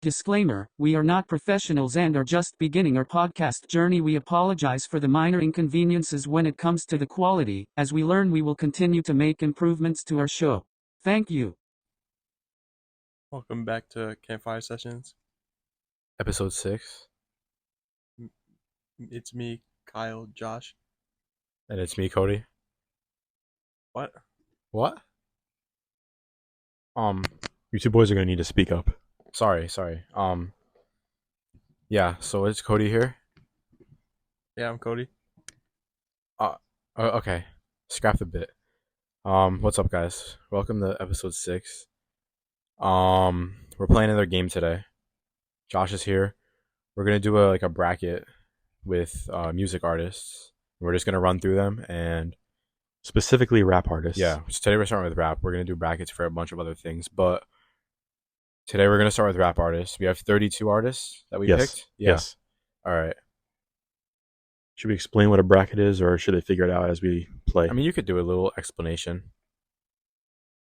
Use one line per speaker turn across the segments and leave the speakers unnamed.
Disclaimer, we are not professionals and are just beginning our podcast journey. We apologize for the minor inconveniences when it comes to the quality. As we learn, we will continue to make improvements to our show. Thank you.
Welcome back to Campfire Sessions.
Episode 6.
It's me, Kyle, Josh.
And it's me, Cody.
What?
You two boys are gonna need to speak up. Sorry. Yeah, so it's Cody here.
Yeah, I'm Cody.
Okay. Scrap the bit. What's up, guys? Welcome to episode 6. We're playing another game today. Josh is here. We're gonna do a bracket with music artists. We're just gonna run through them and
specifically rap artists.
yeah. So today we're starting with rap. We're gonna do brackets for a bunch of other things, but today we're gonna start with rap artists. We have 32 artists that we
Yes.
picked. Yeah.
Yes.
All right.
Should we explain what a bracket is, or should they figure it out as we play?
I mean, you could do a little explanation.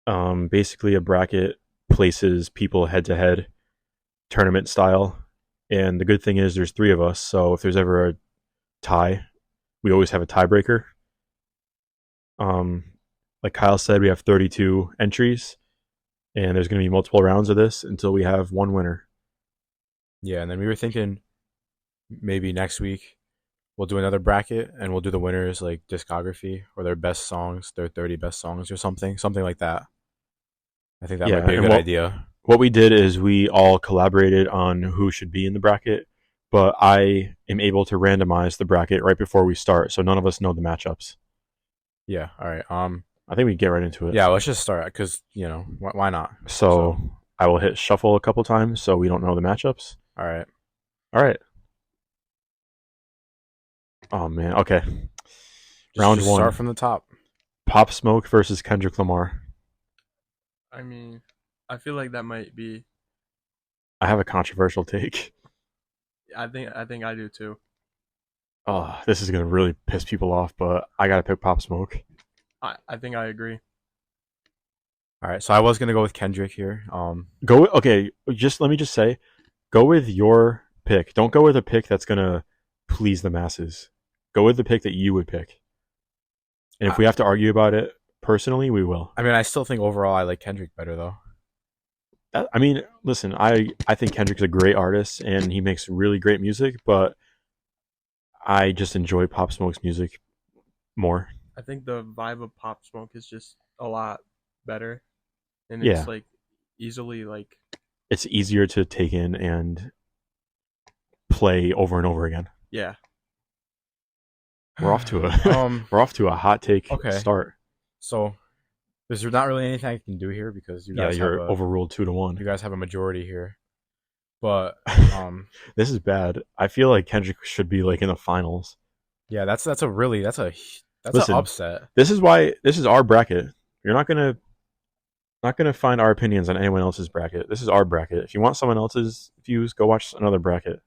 Basically, a bracket places people head to head, tournament style. And the good thing is, there's 3 of us. So if there's ever a tie, we always have a tiebreaker. Like Kyle said, we have 32 entries, and there's going to be multiple rounds of this until we have one winner.
Yeah, and then we were thinking maybe next week we'll do another bracket and we'll do the winners like discography or their best songs, their 30 best songs or something like that. I think that
Yeah,
might be a
and
good idea.
What we did is we all collaborated on who should be in the bracket, but I am able to randomize the bracket right before we start, so none of us know the matchups.
Yeah. All right.
I think we can get right into it.
Yeah. Let's just start because why not?
So I will hit shuffle a couple times so we don't know the matchups.
All right.
All right. Oh man. Okay. Round
Just
1.
Start from the top.
Pop Smoke versus Kendrick Lamar.
I mean, I feel like that might be.
I have a controversial take.
I think I do too.
Oh, this is gonna really piss people off, but I gotta pick Pop Smoke.
I think I agree.
All right. So I was gonna go with Kendrick here.
Okay. Let me just say, go with your pick. Don't go with a pick that's gonna please the masses. Go with the pick that you would pick. And if we have to argue about it personally, we will.
I mean, I still think overall I like Kendrick better though.
I mean, listen, I think Kendrick's a great artist and he makes really great music, but I just enjoy Pop Smoke's music more.
I think the vibe of Pop Smoke is just a lot better, and
Yeah.
it's like easily like.
It's easier to take in and play over and over again.
Yeah.
We're off to a hot take start.
So there's not really anything I can do here because you guys
you're overruled 2-1.
You guys have a majority here. But
this is bad. I feel like Kendrick should be like in the finals.
Yeah, that's an upset.
This is our bracket. You're not gonna find our opinions on anyone else's bracket. This is our bracket. If you want someone else's views, go watch another bracket.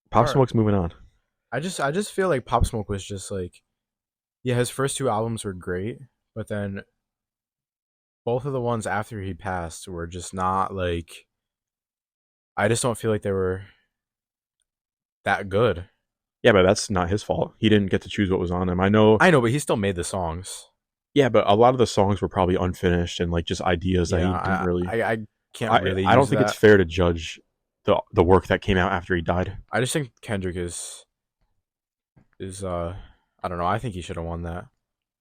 Pop Smoke's moving on.
I just feel like Pop Smoke was just like, yeah, his first 2 albums were great, but then both of the ones after he passed were just not like. I just don't feel like they were that good.
Yeah, but that's not his fault. He didn't get to choose what was on them. I know, but
he still made the songs.
Yeah, but a lot of the songs were probably unfinished and like just ideas that he didn't really.
I can't really.
I don't think it's fair to judge the work that came out after he died.
I just think Kendrick is I don't know. I think he should have won that.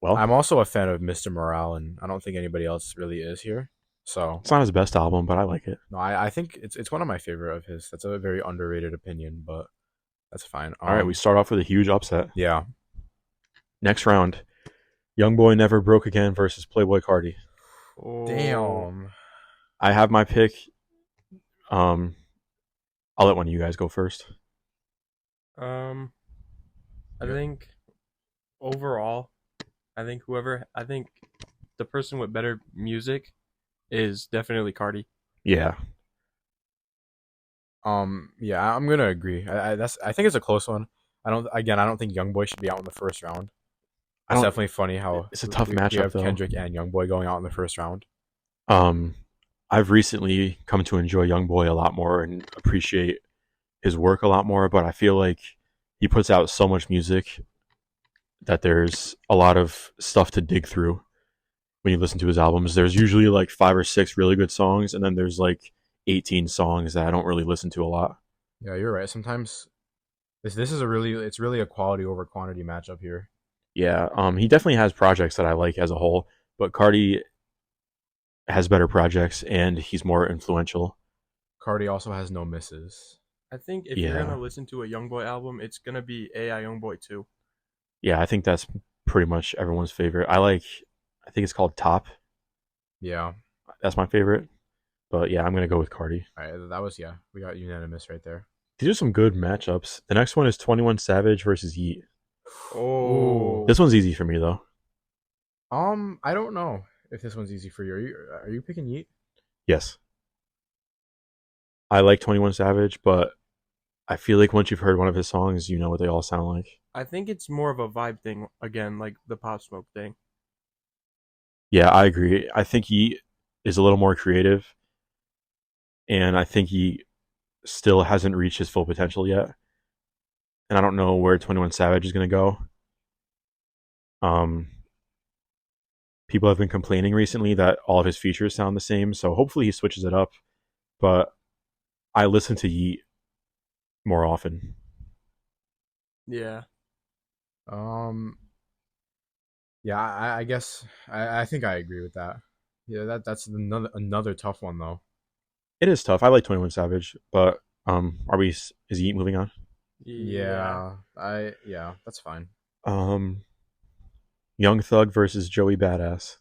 Well,
I'm also a fan of Mr. Morale, and I don't think anybody else really is here. So
it's not his best album, but I like it.
No, I think it's one of my favorite of his. That's a very underrated opinion, but that's fine.
All right, we start off with a huge upset.
Yeah.
Next round, Youngboy Never Broke Again versus Playboi Carti.
Oh.
Damn.
I have my pick. I'll let one of you guys go first.
I think overall, I think the person with better music is definitely Carti.
Yeah.
Yeah, I'm gonna agree. I think it's a close one. I don't think Youngboy should be out in the first round. It's definitely funny how
it's a tough
we
matchup.
have Kendrick and Youngboy going out in the first round.
I've recently come to enjoy YoungBoy a lot more and appreciate his work a lot more, but I feel like he puts out so much music that there's a lot of stuff to dig through when you listen to his albums. There's usually like 5 or 6 really good songs, and then there's like 18 songs that I don't really listen to a lot.
Yeah, you're right. Sometimes this is it's really a quality over quantity matchup here.
Yeah, he definitely has projects that I like as a whole, but Cardi has better projects and he's more influential.
Cardi also has no misses.
I think if you're
Yeah.
gonna listen to a YoungBoy album, it's gonna be AI YoungBoy 2.
Yeah, I think that's pretty much everyone's favorite. I think it's called Top.
Yeah.
That's my favorite. But yeah, I'm gonna go with Cardi.
All right, that was we got unanimous right there.
These are some good matchups. The next one is 21 Savage versus Yeet.
Oh,
This one's easy for me though.
I don't know if this one's easy for you. Are you picking Yeet?
Yes. I like 21 Savage, but I feel like once you've heard one of his songs, you know what they all sound like.
I think it's more of a vibe thing again, like the Pop Smoke thing.
Yeah, I agree. I think Yeet is a little more creative, and I think he still hasn't reached his full potential yet. And I don't know where 21 Savage is going to go. People have been complaining recently that all of his features sound the same, so hopefully he switches it up. But I listen to Yeet more often.
Yeah,
Yeah, I guess I think I agree with that. Yeah, that's another tough one though.
It is tough. I like 21 Savage, but is Yeet moving on?
Yeah, that's fine.
Young Thug versus Joey Badass.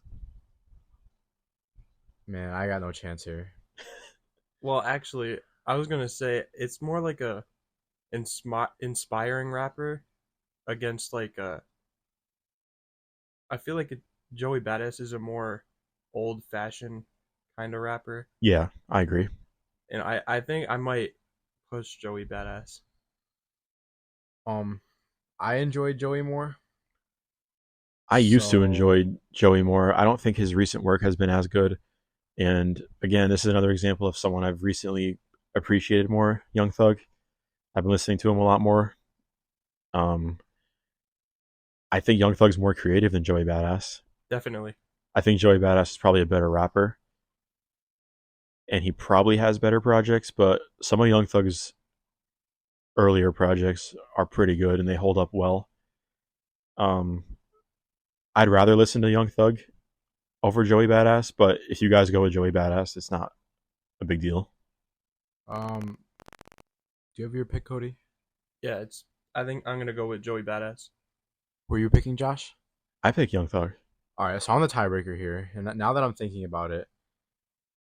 Man, I got no chance here.
Well, actually, I was gonna say it's more like a inspiring rapper against like a. I feel like Joey Badass is a more old-fashioned kind of rapper,
Yeah, I agree.
and I think I might push Joey Badass.
I enjoyed Joey more.
I used to
So-
enjoy Joey more. I don't think his recent work has been as good. And again, this is another example of someone I've recently appreciated more, Young Thug. I've been listening to him a lot more. I think Young Thug's more creative than Joey Badass.
Definitely.
I think Joey Badass is probably a better rapper. And he probably has better projects, but some of Young Thug's earlier projects are pretty good and they hold up well. I'd rather listen to Young Thug over Joey Badass, but if you guys go with Joey Badass, it's not a big deal.
Do you have your pick, Cody?
Yeah, it's. I think I'm gonna go with Joey Badass.
Were you picking Josh?
I pick Young Thug.
All right, so I'm the tiebreaker here, and now that I'm thinking about it,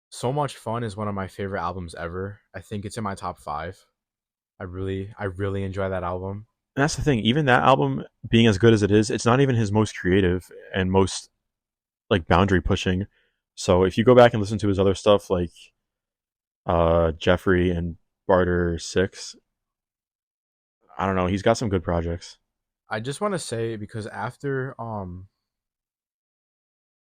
So Much Fun is one of my favorite albums ever. I think it's in my top 5. I really enjoy that album.
And that's the thing. Even that album being as good as it is, it's not even his most creative and most like boundary pushing. So if you go back and listen to his other stuff, like Jeffrey and Barter 6, I don't know. He's got some good projects.
I just want to say because after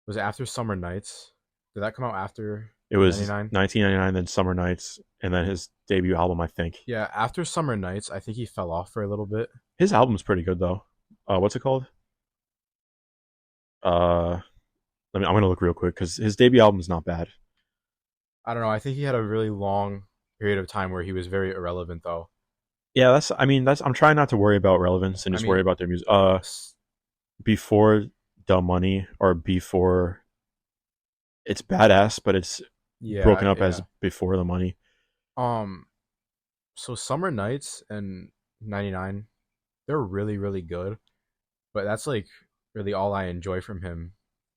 was it after Summer Nights? Did that come out after?
It was
99?
1999, then Summer Nights, and then his debut album, I think.
Yeah, after Summer Nights, I think he fell off for a little bit.
His album's pretty good though. What's it called? I'm gonna look real quick because his debut album's not bad.
I don't know. I think he had a really long period of time where he was very irrelevant, though.
Yeah, I'm trying not to worry about relevance and just worry about their music. Before Dumb Money or before, it's Badass, but it's broken up as Before the Money.
So Summer Nights and 99, they're really, really good. But that's like really all I enjoy from him.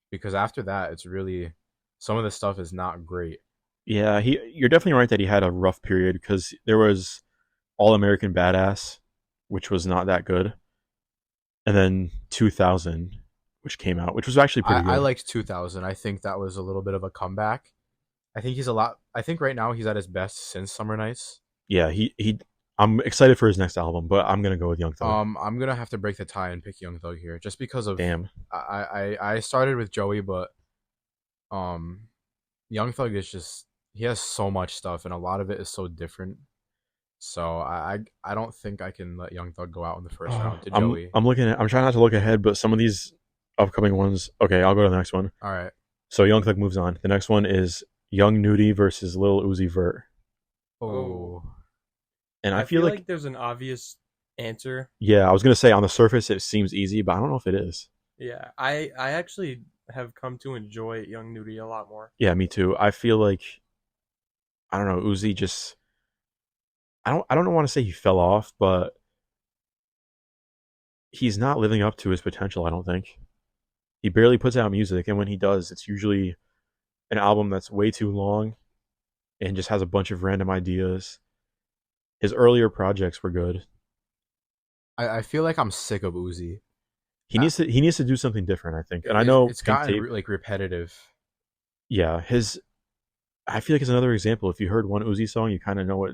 Because after that, it's really, some of the stuff is not great.
Yeah, you're definitely right that he had a rough period because there was All American Badass, which was not that good. And then 2000, which came out, which was actually pretty good.
I liked 2000. I think that was a little bit of a comeback. I think right now he's at his best since Summer Nights.
Yeah, I'm excited for his next album, but I'm gonna go with Young Thug.
I'm gonna have to break the tie and pick Young Thug here, just because of
Damn.
I started with Joey, but Young Thug is just he has so much stuff, and a lot of it is so different. So I don't think I can let Young Thug go out in the first round to Joey.
I'm trying not to look ahead, but some of these upcoming ones. Okay, I'll go to the next one.
All right.
So Young Thug moves on. The next one is Young Nudie versus Lil Uzi Vert.
Oh.
And
I feel like there's an obvious answer.
yeah, I was gonna say on the surface it seems easy, but I don't know if it is.
Yeah, I actually have come to enjoy Young Nudie a lot more.
Yeah, me too. I feel like I don't know, Uzi just I don't want to say he fell off, but he's not living up to his potential, I don't think. He barely puts out music, and when he does, it's usually an album that's way too long and just has a bunch of random ideas. His earlier projects were good.
I feel like I'm sick of Uzi.
He needs to do something different, I think. And I know
it's
Pink
gotten
Tape,
like repetitive.
yeah, I feel like it's another example. If you heard one Uzi song, you kind of know what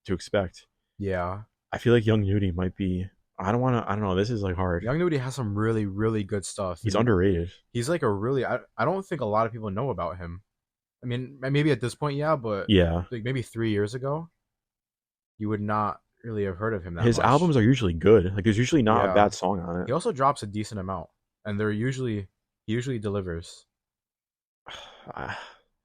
to expect.
Yeah.
I feel like Young Nudie might be. I don't know. This is like hard.
Young Nudie has some really, really good stuff.
He's underrated.
He's like a really I don't think a lot of people know about him. I mean, maybe at this point, yeah, but
Yeah.
like maybe 3 years ago, you would not really have heard of him that
His
much.
albums are usually good. Like there's usually not
Yeah.
a bad song on
He
it.
also drops a decent amount, and he usually delivers.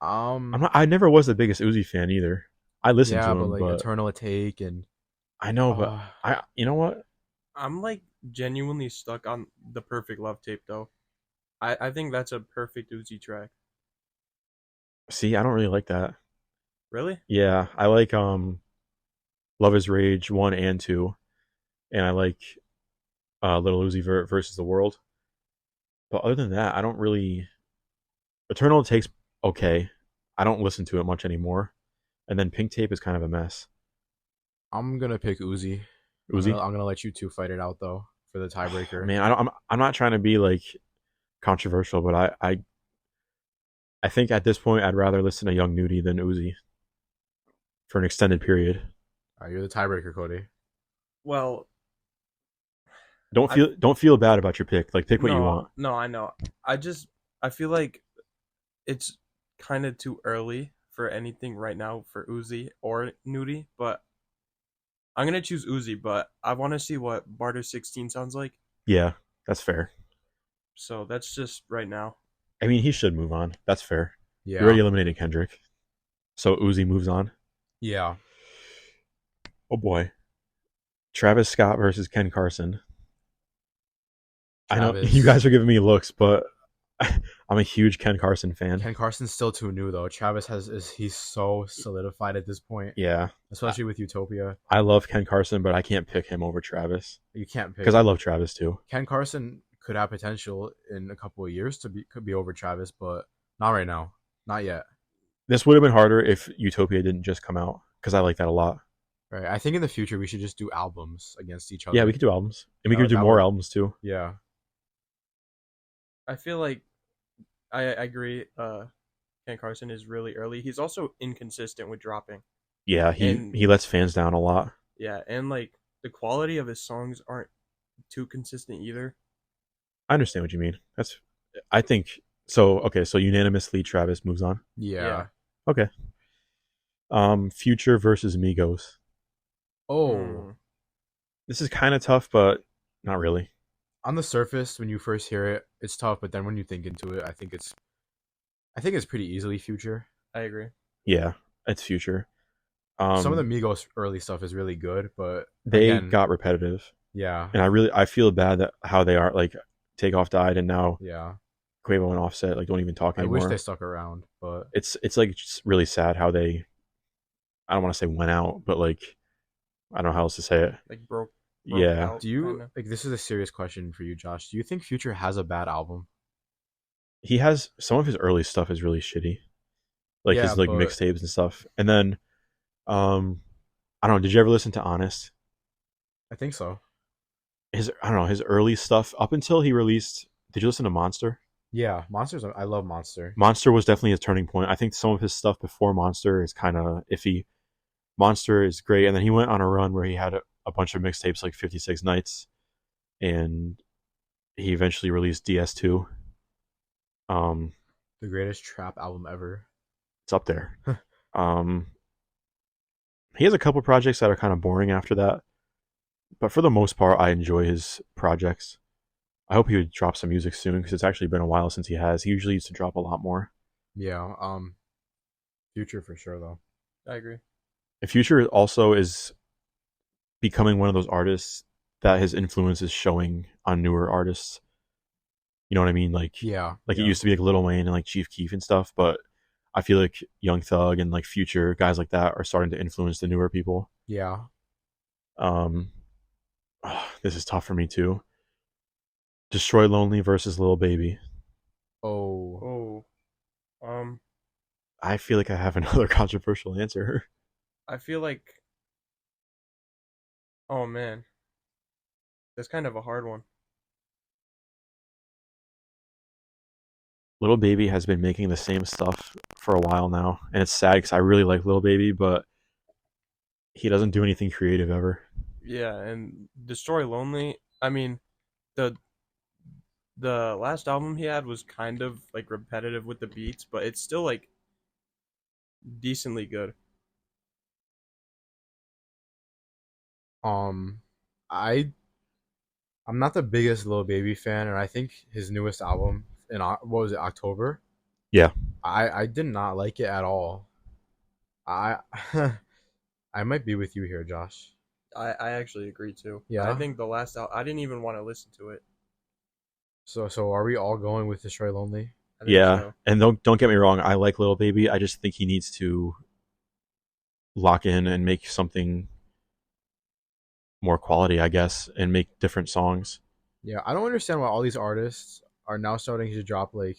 I never was the biggest Uzi fan either. I listened
yeah,
to him,
but like
but
Eternal Take and
I know, but
uh,
you know what?
I'm like genuinely stuck on the Perfect Love tape though. I think that's a perfect Uzi track.
See, I don't really like that.
Really?
Yeah, I like Love Is Rage 1 and 2, and I like Little Uzi Vert versus the World. But other than that, I don't really. Eternal Take's okay. I don't listen to it much anymore. And then Pink Tape is kind of a mess.
I'm gonna pick Uzi.
Uzi,
I'm gonna let you two fight it out though for the tiebreaker.
man, I'm not trying to be like controversial, but I think at this point I'd rather listen to Young Nudie than Uzi for an extended period.
All right, you're the tiebreaker, Cody.
Well,
Don't feel bad about your pick. Like pick what
no,
you want.
No, I know. I feel like it's kind of too early for anything right now for Uzi or Nudie, but I'm gonna choose Uzi. But I want to see what Barter 16 sounds like.
Yeah, that's fair.
So that's just right now.
I mean, he should move on. That's fair.
Yeah.
You already eliminated Kendrick, so Uzi moves on.
Yeah.
Oh boy, Travis Scott versus Ken Carson. I know
Travis.
you guys are giving me looks, but I'm a huge Ken Carson fan.
Ken Carson's still too new though. Travis he's so solidified at this point,
Yeah,
especially with Utopia.
I love Ken Carson, but I can't pick him over Travis
You can't pick
because I love Travis too.
Ken Carson could have potential in a couple of years could be over Travis, but not right now. Not yet.
This would have been harder if Utopia didn't just come out because I like that a lot.
Right. I think in the future we should just do albums against each other.
Yeah, we could do albums, and we
That
could do
would-
more albums too.
Yeah.
I feel like I agree. Ken Carson is really early. He's also inconsistent with dropping.
Yeah,
And-
he lets fans down a lot.
Yeah, and like the quality of his songs aren't too consistent either.
I understand what you mean. I think so. Okay, so unanimously, Travis moves on.
Yeah.
Okay. Future versus Migos.
Oh.
Hmm.
This is kind of tough, but not really.
On the surface, when you first hear it, it's tough, but then when you think into it, I think it's pretty easily Future.
I agree.
Yeah, it's Future.
Some of the Migos early stuff is really good, but
they
again,
got repetitive,
yeah,
and I feel bad that how they are. Like Takeoff died, and now
yeah.
Quavo and Offset like don't even talk
I
anymore.
wish they stuck around, but
It's like just really sad how they. I don't want to say went out, but like I don't know how else to say it.
Like broke
Yeah,
out,
do you
kinda.
like this is a serious question for you, Josh? Do you think Future has a bad album?
he has some of his early stuff is really shitty, like
Yeah,
his like
but-
mixtapes and stuff. And then, I don't know. Did you ever listen to Honest?
I think so.
I don't know his early stuff up until he released. Did you listen to Monster?
Yeah, Monsters. I love Monster.
Monster was definitely his turning point. I think some of his stuff before Monster is kind of iffy. Monster is great, and then he went on a run where he had a bunch of mixtapes like 56 Nights, and he eventually released DS2.
The greatest trap album ever.
It's up there. um, he has a couple projects that are kind of boring after that, but for the most part, I enjoy his projects. I hope he would drop some music soon because it's actually been a while since he has. He usually used to drop a lot more.
Yeah. Future for sure though.
I agree.
And Future also is becoming one of those artists that his influence is showing on newer artists. You know what I mean? Like,
Yeah.
it used to be like Lil Wayne and like Chief Keef and stuff, but I feel like Young Thug and like Future, guys like that, are starting to influence the newer people.
Yeah.
This is tough for me too. Destroy Lonely versus Lil Baby.
Oh.
Oh,
I feel like I have another controversial answer.
I feel like, oh man, that's kind of a hard one.
Lil Baby has been making the same stuff for a while now, and it's sad because I really like Lil Baby, but he doesn't do anything creative ever.
Yeah, and Destroy Lonely. I mean, the the last album he had was kind of like repetitive with the beats, but it's still like decently good.
Um, I I'm not the biggest Lil Baby fan, and I think his newest album in what was it, October?
Yeah.
I did not like it at all. I I might be with you here, Josh.
I actually agree too.
Yeah?
I think the last I didn't even want to listen to it.
So are we all going with Destroy Lonely?
I think
Yeah,
so.
and don't get me wrong, I like Lil Baby. I just think he needs to lock in and make something more quality, I guess, and make different songs.
Yeah, I don't understand why all these artists are now starting to drop like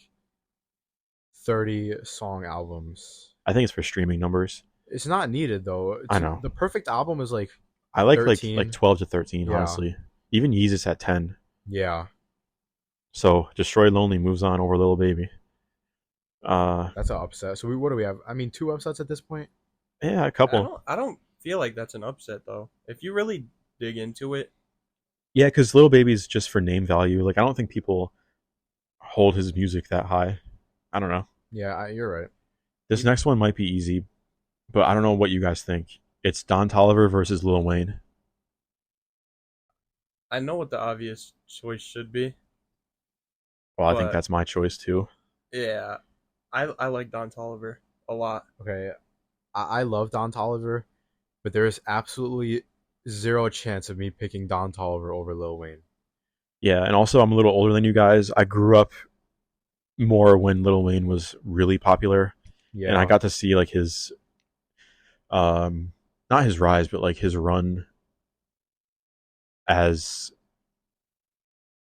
30 song albums.
I think it's for streaming numbers.
It's not needed though.
I know.
The perfect album is like
I like
13.
like 12 to 13,
Yeah.
honestly. Even Yeezus at 10.
yeah,
So Destroy Lonely moves on over Lil Baby.
that's an upset. So what do we have? I mean, two upsets at this point.
Yeah, a
I
couple.
don't feel like that's an upset though. If you really dig into it,
Yeah, because Lil Baby's just for name value. Like, I don't think people hold his music that high. I don't know.
Yeah, you're right.
This next one might be easy, but I don't know what you guys think. It's Don Toliver versus Lil Wayne.
I know what the obvious choice should be.
Well, I think
But-
that's my choice too.
Yeah, I like Don Toliver a lot.
Okay, I love Don Toliver, but there is absolutely zero chance of me picking Don Toliver over Lil Wayne.
Yeah, and also I'm a little older than you guys. I grew up more when Lil Wayne was really popular,
Yeah,
and I got to see like his, not his rise, but like his run as,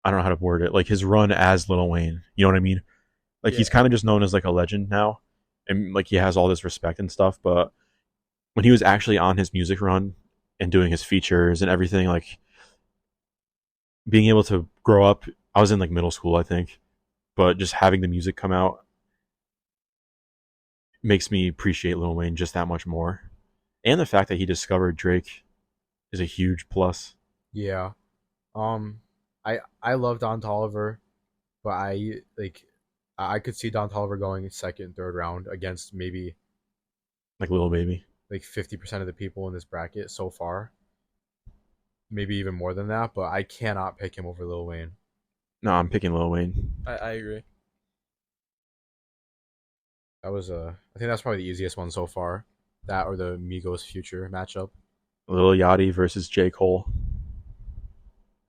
I don't know how to word it, like his run as Lil Wayne. You know what I mean? Like he's
Yeah.
kind of just known as like a legend now, and like he has all this respect and stuff. But when he was actually on his music run and doing his features and everything, like being able to grow up, I was in like middle school, I think, but just having the music come out makes me appreciate Lil Wayne just that much more. And the fact that he discovered Drake is a huge plus.
yeah. I love Don Toliver, but I could see Don Toliver going second, third round against maybe
Like Lil Baby.
like 50% of the people in this bracket so far. Maybe even more than that, but I cannot pick him over Lil Wayne.
No, I'm picking Lil Wayne.
I agree.
That was I think that's probably the easiest one so far. That or the Migos Future matchup.
Lil Yachty versus J. Cole.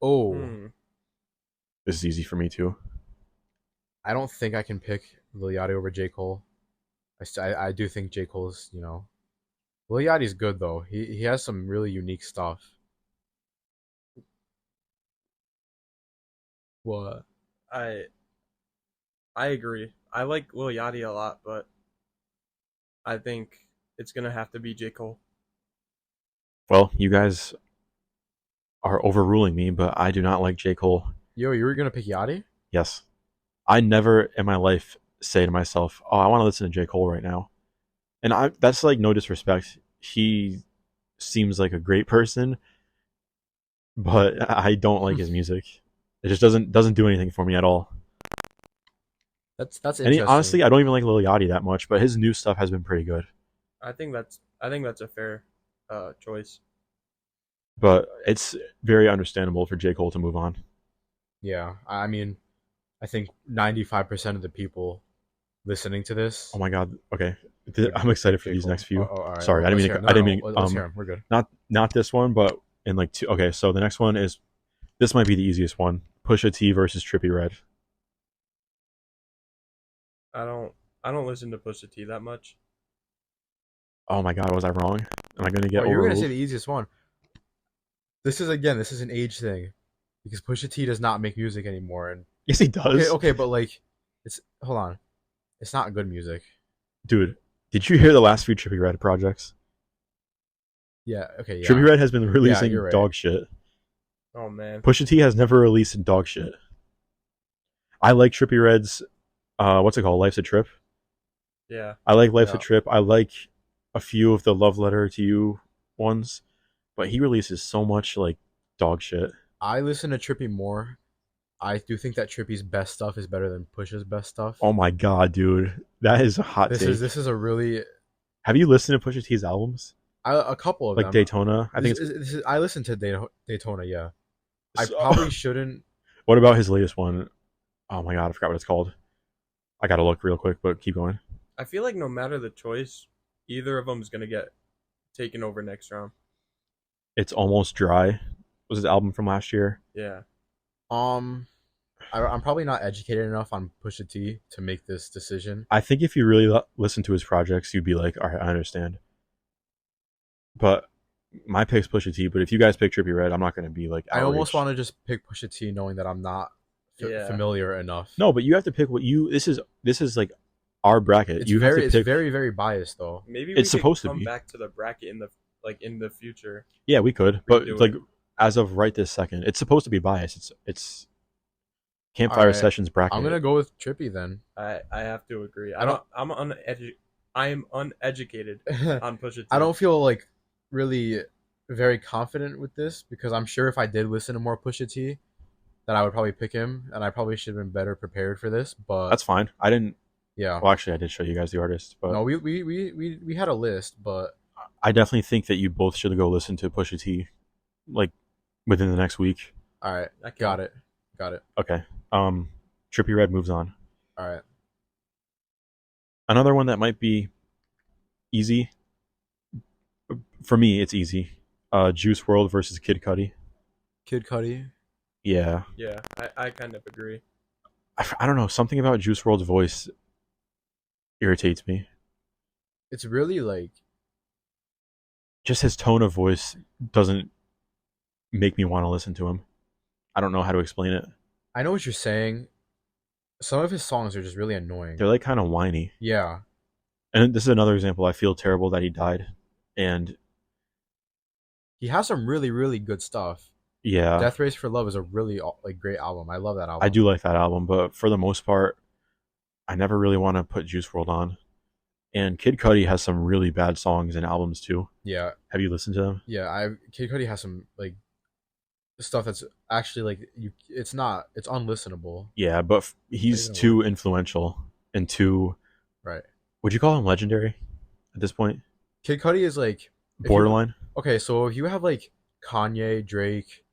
Oh,
Hmm.
This is easy for me too.
I don't think I can pick Lil Yachty over J. Cole. I do think J. Cole's, Lil Yachty's good though. He has some really unique stuff. What?
I agree. I like Lil Yachty a lot, but I think it's gonna have to be J. Cole.
Well, you guys are overruling me, but I do not like J. Cole.
Yo, you were gonna pick Yachty?
Yes. I never in my life say to myself, oh, I want to listen to J. Cole right now. And that's like no disrespect. He seems like a great person, but I don't like his music. It just doesn't do anything for me at all.
And
interesting.
honestly, I don't even like Lil Yachty that much, but his new stuff has been pretty good.
I think that's a fair choice.
But it's very understandable for J. Cole to move on.
Yeah, I mean, I think 95% of the people listening to this.
Oh my god. Okay. I'm excited for
J.
these
Cole.
next few.
All right.
Sorry, I
Let's
didn't mean
hear
to,
it.
I didn't mean
Let's hear 'em. We're good.
not this one, but in like two. Okay, so the next one is this might be the easiest one. Pusha T versus Trippie Redd.
I don't listen to Pusha T that much.
Oh my god, was I wrong? Am I gonna get
Oh, you were gonna
overruled?
say the easiest one. This is an age thing, because Pusha T does not make music anymore, and
Yes, he does.
okay, but like, hold on, it's not good music.
Dude, did you hear the last few Trippie Redd projects?
Yeah, okay, yeah.
Trippie Redd has been releasing
you're right.
dog shit.
Oh man.
Pusha T has never released dog shit. I like Trippie Redd's what's it called? Life's a Trip.
Yeah.
I like Life's a
Yeah.
Trip. I like a few of the Love Letter to You ones, but he releases so much like dog shit.
I listen to Trippie more. I do think that Trippie's best stuff is better than Pusha's best stuff.
Oh my god, dude, that is a hot
this
take.
is a really
Have you listened to Pusha T's albums?
a couple of
Like
them.
Daytona? I think
I listened to Daytona. Yeah, I
So-
probably shouldn't.
What about his latest one? Oh my god, I forgot what it's called. I gotta look real quick, but keep going.
I feel like no matter the choice, either of them is gonna get taken over next round.
It's Almost Dry. Was his album from last year?
Yeah.
I'm probably not educated enough on Pusha T to make this decision.
I think if you really listen to his projects, you'd be like, all right, I understand. But my pick's Pusha T. But if you guys pick Trippie Redd, I'm not gonna be like.
I almost
outraged.
want to just pick Pusha T, knowing that I'm not
Yeah.
familiar enough.
No, but you have to pick what you. This is like our bracket.
it's
You
very
have to pick.
very biased though.
Maybe
It's
we
supposed
could
to
come
be.
back to the bracket in the future.
Yeah, we could, but
Redo
like
it.
as of right this second, it's supposed to be biased. It's Campfire
Alright,
Sessions bracket.
I'm gonna go with Trippie then.
I have to agree.
I don't-
I am uneducated
I
on Pusha T.
don't feel like really very confident with this, because I'm sure if I did listen to more Pusha T, that I would probably pick him, and I probably should have been better prepared for this. But
That's fine. I didn't.
yeah,
Well, actually, I did show you guys the artist, but
no, we had a list, but
I definitely think that you both should go listen to Pusha T, like within the next week.
all right,
I can't-
got it.
Okay. Trippie Redd moves on.
All right,
Another one that might be easy. For me, it's easy. Juice WRLD versus Kid Cudi.
Kid Cudi.
Yeah.
Yeah, I kind of agree.
I don't know. Something about Juice WRLD's voice irritates me.
It's really like
Just his tone of voice doesn't make me want to listen to him. I don't know how to explain it.
I know what you're saying. Some of his songs are just really annoying.
They're like kind of whiny.
Yeah,
And this is another example. I feel terrible that he died. And
he has some really good stuff.
yeah,
Death Race for Love is a really like great album. I love that album.
I do like that album, but for the most part, I never really want to put Juice WRLD on. And Kid Cudi has some really bad songs and albums too.
Yeah,
Have you listened to them?
yeah. Kid Cudi has some like stuff that's actually like it's unlistenable.
Yeah, but he's
even
too influential and too.
Right.
Would you call him legendary at this point?
Kid Cudi is like if you-
Borderline.
okay, so if you have like Kanye, Drake,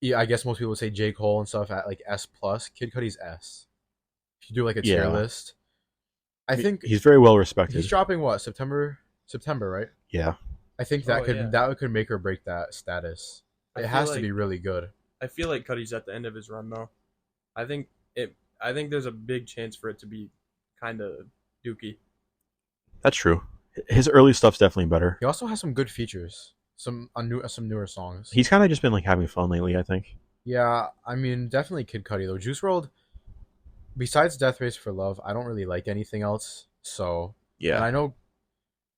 yeah, I guess most people would say J. Cole and stuff at like S plus. Kid Cudi's S. If you do like a tier
Yeah.
list, I think
He's very well respected.
he's dropping what September, right?
Yeah.
I think that
Oh, yeah.
that could make or break that status.
I
It
feel
has to
like-
be really good.
I feel like Cudi's at the end of his run though. I think there's a big chance for it to be kind of dookie.
That's true. His early stuff's definitely better.
He also has some good features, some newer songs.
He's kind of just been like having fun lately, I think.
Yeah, I mean, definitely Kid Cudi though. Juice WRLD, besides Death Race for Love, I don't really like anything else. So, and I know.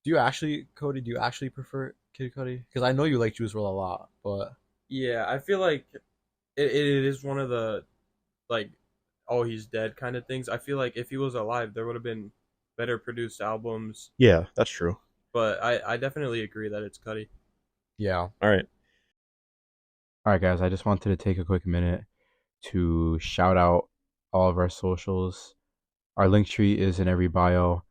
Do you actually, Cody? Do you actually prefer Kid Cudi? Because I know you like Juice WRLD a lot, but
Yeah, I feel like it is one of the like, oh, he's dead kind of things. I feel like if he was alive, there would have been better produced albums.
Yeah, that's true.
But I definitely agree that it's Cudi.
yeah.
All right.
All right, guys, I just wanted to take a quick minute to shout out all of our socials. Our link tree is in every bio.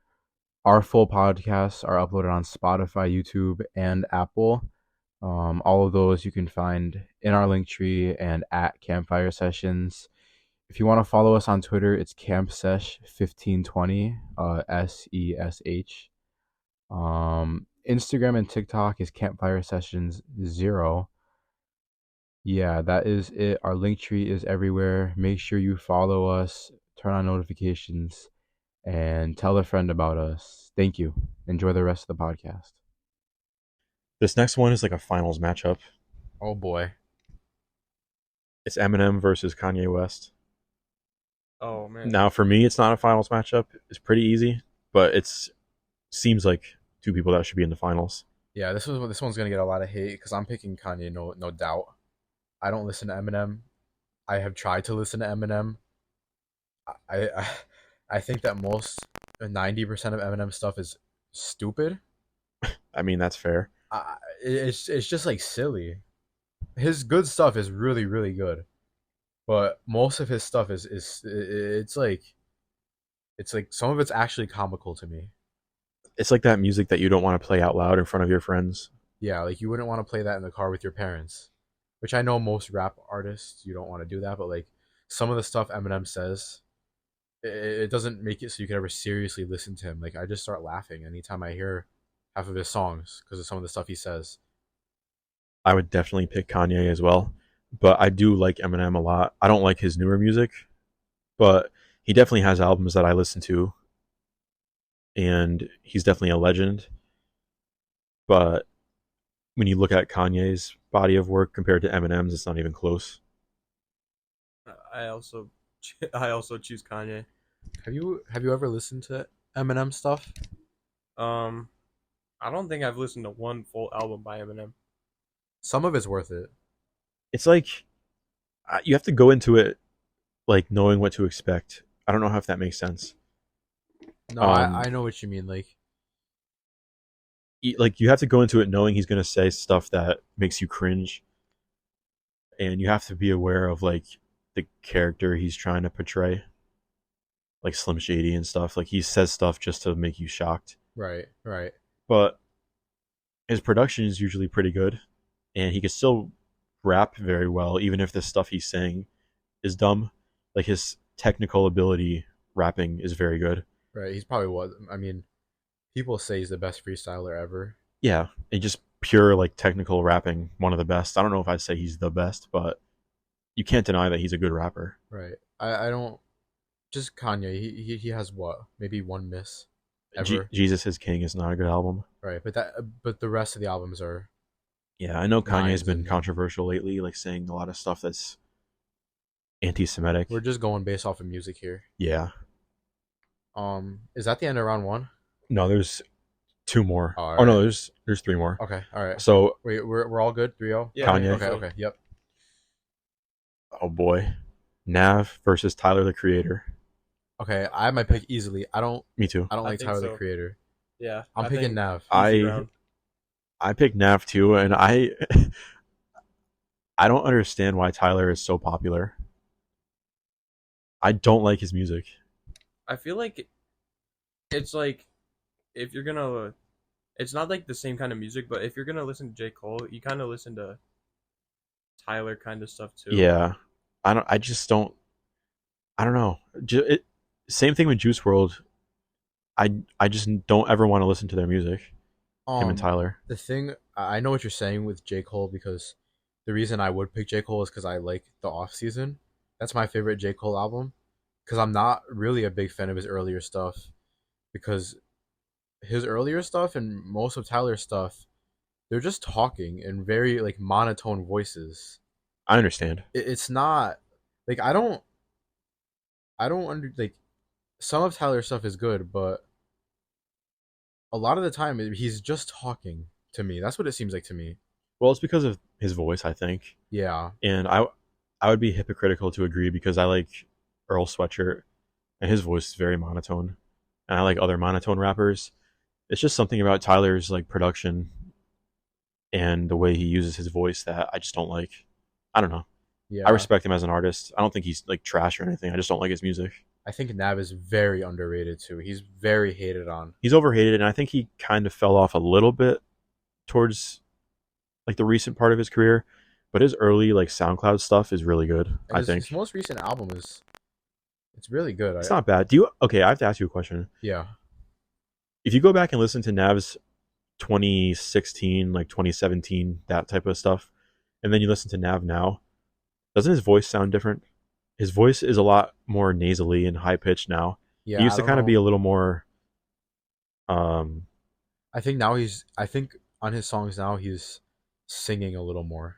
Our full podcasts are uploaded on Spotify, YouTube, and Apple. All of those you can find in our link tree and at Campfire Sessions. If you want to follow us on Twitter, it's campsesh1520, SESH. Instagram and TikTok is Campfire Sessions 0. Yeah, that is it. Our link tree is everywhere. Make sure you follow us, turn on notifications, and tell a friend about us. Thank you. Enjoy the rest of the podcast.
This next one is like a finals matchup.
Oh boy.
It's Eminem versus Kanye West.
Oh man.
Now, for me, it's not a finals matchup. It's pretty easy, but seems like two people that should be in the finals.
Yeah, this one's gonna get a lot of hate because I'm picking Kanye, no doubt. I don't listen to Eminem. I have tried to listen to Eminem. I think that 90% of Eminem stuff is stupid.
I mean, that's fair.
It's just like silly. His good stuff is really, really good, but most of his stuff is it's like some of it's actually comical to me.
It's like that music that you don't want to play out loud in front of your friends.
Yeah, like you wouldn't want to play that in the car with your parents, which I know most rap artists you don't want to do that, but like some of the stuff Eminem says, it doesn't make it so you can ever seriously listen to him. Like I just start laughing anytime I hear half of his songs because of some of the stuff he says.
I would definitely pick Kanye as well, but I do like Eminem a lot. I don't like his newer music, but he definitely has albums that I listen to, and he's definitely a legend. But when you look at Kanye's body of work compared to Eminem's, it's not even close.
I also choose Kanye.
Have you ever listened to Eminem stuff?
I don't think I've listened to one full album by Eminem.
Some of it's worth it.
It's like you have to go into it like knowing what to expect. I don't know if that makes sense.
No, I know what you mean. Like
you have to go into it knowing he's going to say stuff that makes you cringe, and you have to be aware of like the character he's trying to portray, like Slim Shady and stuff. Like he says stuff just to make you shocked.
Right.
But his production is usually pretty good, and he can still rap very well even if the stuff he's saying is dumb. Like his technical ability rapping is very good.
Right. He's probably people say he's the best freestyler ever.
Yeah, and just pure like technical rapping, one of the best. I don't know if I'd say he's the best, but you can't deny that he's a good rapper.
Right. I don't. Just Kanye. He has what? Maybe one miss ever.
Jesus is King is not a good album.
Right, but the rest of the albums are.
Yeah, I know Kanye's been
and-
controversial lately, like saying a lot of stuff that's anti-Semitic.
We're just going based off of music here.
Yeah.
Is that the end of round one?
No, there's two more.
Oh,
Oh no,
alright.
there's three more.
Okay, all right.
So
Wait, we're all good. 3-0.
Yeah,
Kanye.
Okay. Yep.
oh boy, Nav versus Tyler the Creator.
Okay, I have my pick easily. I don't
Me too.
like
think
Tyler
so.
the Creator.
Yeah.
I'm
I
picking
think
Nav.
easy
I
round.
I picked Nav too, and I don't understand why Tyler is so popular. I don't like his music.
I feel like it's like if you're gonna, it's not like the same kind of music, but if you're gonna listen to J. Cole, you kind of listen to Tyler kind of stuff too.
Yeah, I don't. I just don't. I don't know. Same thing with Juice World. I just don't ever want to listen to their music. Him and Tyler.
The thing I know what you're saying with J. Cole because the reason I would pick J. Cole is because I like the Off Season. That's my favorite J. Cole album. Because I'm not really a big fan of his earlier stuff. Because his earlier stuff and most of Tyler's stuff, they're just talking in very like monotone voices.
I understand.
It's not like I don't like some of Tyler's stuff is good, but a lot of the time he's just talking to me. That's what it seems like to me.
Well, it's because of his voice, I think.
Yeah.
And I would be hypocritical to agree because I like Earl Sweatshirt, and his voice is very monotone, and I like other monotone rappers. It's just something about Tyler's like production and the way he uses his voice that I just don't like. I don't know.
Yeah.
I respect him as an artist. I don't think he's like trash or anything. I just don't like his music.
I think Nav is very underrated too. He's very hated on.
He's overhated, and I think he kind of fell off a little bit towards like the recent part of his career. But his early like SoundCloud stuff is really good.
And
I think
his most recent album it's really good.
it's not bad. Okay? I have to ask you a question.
Yeah.
If you go back and listen to Nav's 2016, like 2017, that type of stuff, and then you listen to Nav now, doesn't his voice sound different? His voice is a lot more nasally and high pitched now.
Yeah.
He used to
I don't
kind of
know.
be a little more.
I think now I think on his songs now he's singing a little more.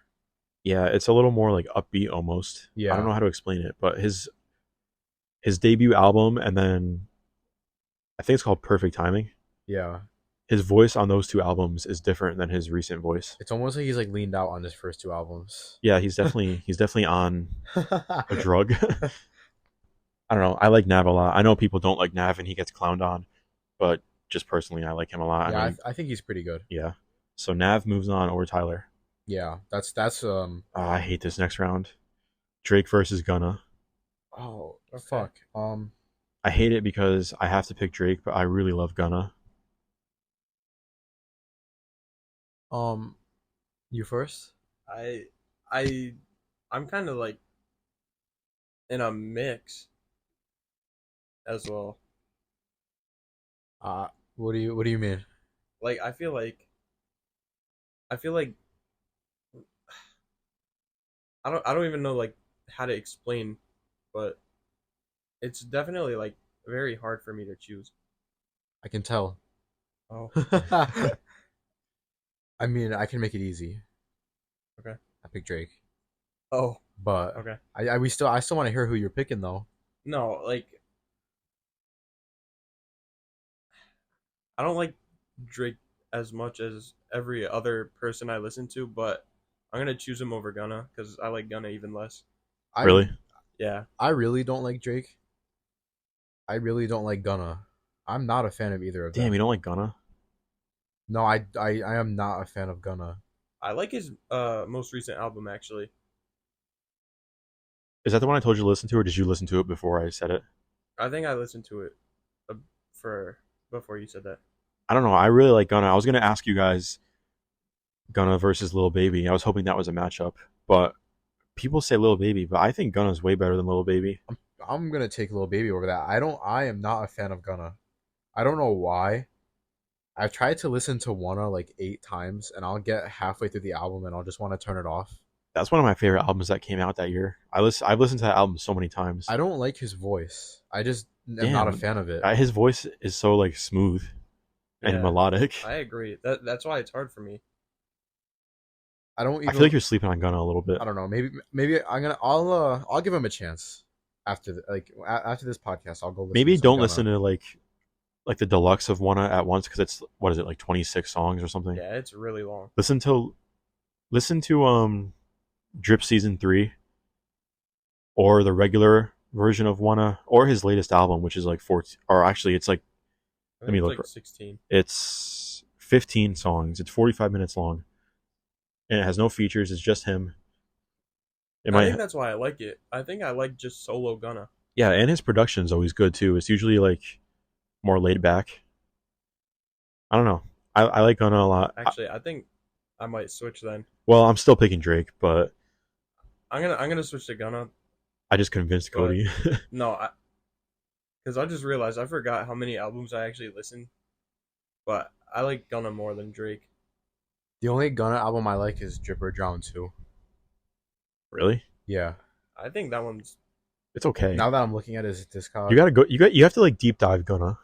Yeah, it's a little more like upbeat almost.
Yeah.
I don't know how to explain it, but his debut album, and then I think it's called Perfect Timing.
Yeah.
His voice on those two albums is different than his recent voice.
It's almost like he's like leaned out on his first two albums.
Yeah, he's definitely on a drug. I don't know. I like Nav a lot. I know people don't like Nav and he gets clowned on, but just personally, I like him a lot.
Yeah,
I mean,
I think he's pretty good.
yeah. So Nav moves on over Tyler.
Yeah, that's
I hate this next round. Drake versus Gunna.
oh
Okay.
fuck.
I hate it because I have to pick Drake, but I really love Gunna.
You first?
I'm kind of like in a mix as well.
What do you mean?
Like I feel like I don't even know like how to explain, but it's definitely like very hard for me to choose.
I can tell.
Oh,
I mean, I can make it easy.
Okay.
I pick Drake,
oh,
but
okay.
I still want to hear who you're picking though.
No, like I don't like Drake as much as every other person I listen to, but I'm gonna choose him over Gunna because I like Gunna even less.
Really?
Yeah,
I really don't like Drake. I really don't like Gunna. I'm not a fan of either of them.
Damn, you don't like Gunna?
No, I am not a fan of Gunna.
I like his most recent album actually.
Is that the one I told you to listen to, or did you listen to it before I said it?
I think I listened to it for before you said that.
I don't know. I really like Gunna. I was gonna ask you guys Gunna versus Lil Baby. I was hoping that was a matchup, but people say Lil Baby, but I think Gunna's way better than Lil Baby.
I'm gonna take Lil Baby over that. I am not a fan of Gunna. I don't know why. I've tried to listen to Wanna like 8 times, and I'll get halfway through the album and I'll just want to turn it off.
That's one of my favorite albums that came out that year. I've listened to that album so many times.
I don't like his voice. I just am not a
Damn.
fan of it.
His voice is so like smooth and
Yeah,
melodic.
I agree. That's why it's hard for me.
I don't even.
I feel like you're sleeping on Gunna a little bit.
I don't know. Maybe I'll give him a chance after after this podcast. I'll go.
Maybe
to some
don't
Gunna.
listen to like the deluxe of Wanna at once because it's what is it like 26 songs or something.
Yeah, it's really long.
Listen to Drip Season 3 or the regular version of Wanna or his latest album, which is like 14, or actually it's like
I
Let me
think
look
it's like 16.
it's 15 songs. It's 45 minutes long. And it has no features, it's just him.
I think that's why I like it. I think I like just solo Gunna.
Yeah, and his production is always good too. It's usually like more laid back. I don't know. I like Gunna a lot.
Actually, I think I might switch then.
Well, I'm still picking Drake, but
I'm gonna switch to Gunna.
I just convinced
Go
Cody.
No, because I just realized I forgot how many albums I actually listened. But I like Gunna more than Drake.
The only Gunna album I like is Drip or Drown 2.
Really?
Yeah.
I think that one's
It's okay.
Now that I'm looking at his discog,
You gotta go. You have to like deep dive Gunna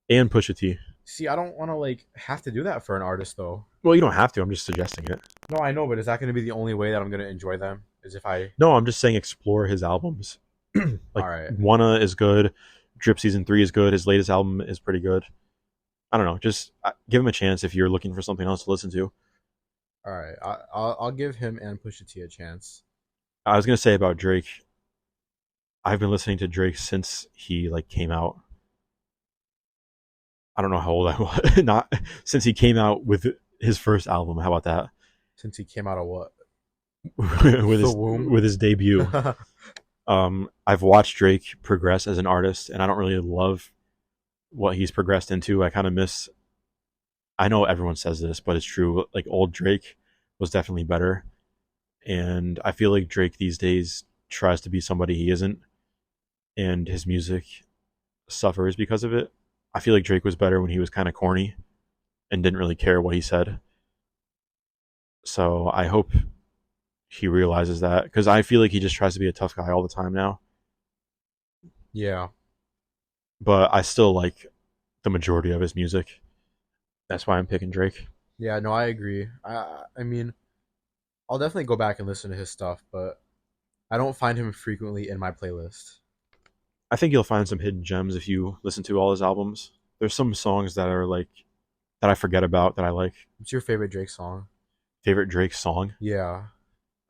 and Pusha T.
see. I don't want to like have to do that for an artist though.
Well, you don't have to. I'm just suggesting it.
No, I know, but is that going to be the only way that I'm going to enjoy them? Is if I
No, I'm just saying explore his albums. Like
all right.
Wanna is good. Drip Season 3 is good. His latest album is pretty good. I don't know. Just give him a chance if you're looking for something else to listen to.
All right, I'll give him and Pusha T a chance.
I was gonna say about Drake. I've been listening to Drake since he like came out. I don't know how old I was. Not since he came out with his first album. How about that?
Since he came out of what?
with
The
his
womb?
with his debut. I've watched Drake progress as an artist, and I don't really love what he's progressed into. I kind of miss. I know everyone says this, but it's true. Like old Drake was definitely better, and I feel like Drake these days tries to be somebody he isn't, and his music suffers because of it. I feel like Drake was better when he was kind of corny and didn't really care what he said. So I hope he realizes that, because I feel like he just tries to be a tough guy all the time now.
Yeah.
But I still like the majority of his music. That's why I'm picking Drake.
Yeah, no, I agree. I mean, I'll definitely go back and listen to his stuff, but I don't find him frequently in my playlist.
I think you'll find some hidden gems if you listen to all his albums. There's some songs that are like that I forget about that I like.
What's your favorite Drake song?
Favorite Drake song?
Yeah.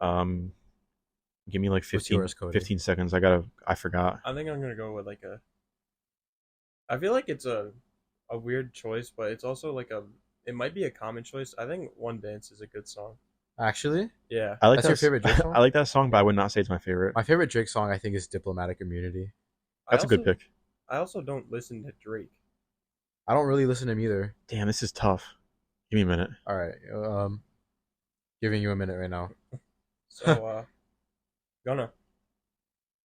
Give me like
What's
15,
yours, Cody?
15 seconds. I forgot.
I think I'm gonna go with like a. I feel like it's a weird choice, but it's also like it might be a common choice. I think One Dance is a good song.
Actually,
Yeah.
I like
That's your favorite Drake song?
I like that song, but I would not say it's my favorite.
my favorite Drake song I think is Diplomatic Immunity.
That's a good pick.
I also don't listen to Drake.
I don't really listen to him either.
Damn, this is tough. Give me a minute.
All right. Giving you a minute right now.
So, Gunna,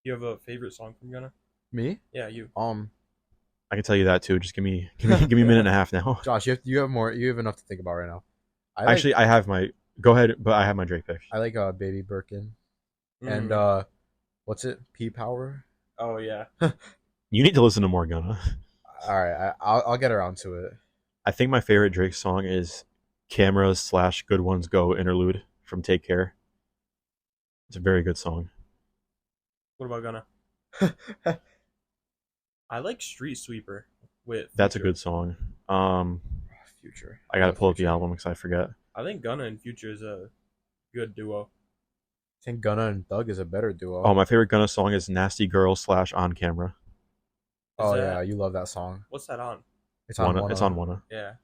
you have a favorite song from Gunna?
Me?
Yeah, you.
I can tell you that too. Just give me a minute and a half now.
Josh, you have more. You have enough to think about right now.
Actually, I have my. Go ahead, but I have my Drake pick.
I like Baby Birkin and what's it? P Power.
Oh yeah.
You need to listen to more Gunna.
All right, I'll get around to it.
I think my favorite Drake song is Cameras / Good Ones Go interlude from Take Care. It's a very good song.
What about Gunna? I like Street Sweeper with.
That's a
Future.
good song.
Future.
I gotta pull up the album because I forget.
I think Gunna and Future is a good duo.
I think Gunna and Thug is a better duo.
Oh, my favorite Gunna song is Nasty Girl / On Camera.
Oh,
Is that-
yeah, you love that song.
What's that on?
It's on
Wanna, it's on Wanna.
Yeah.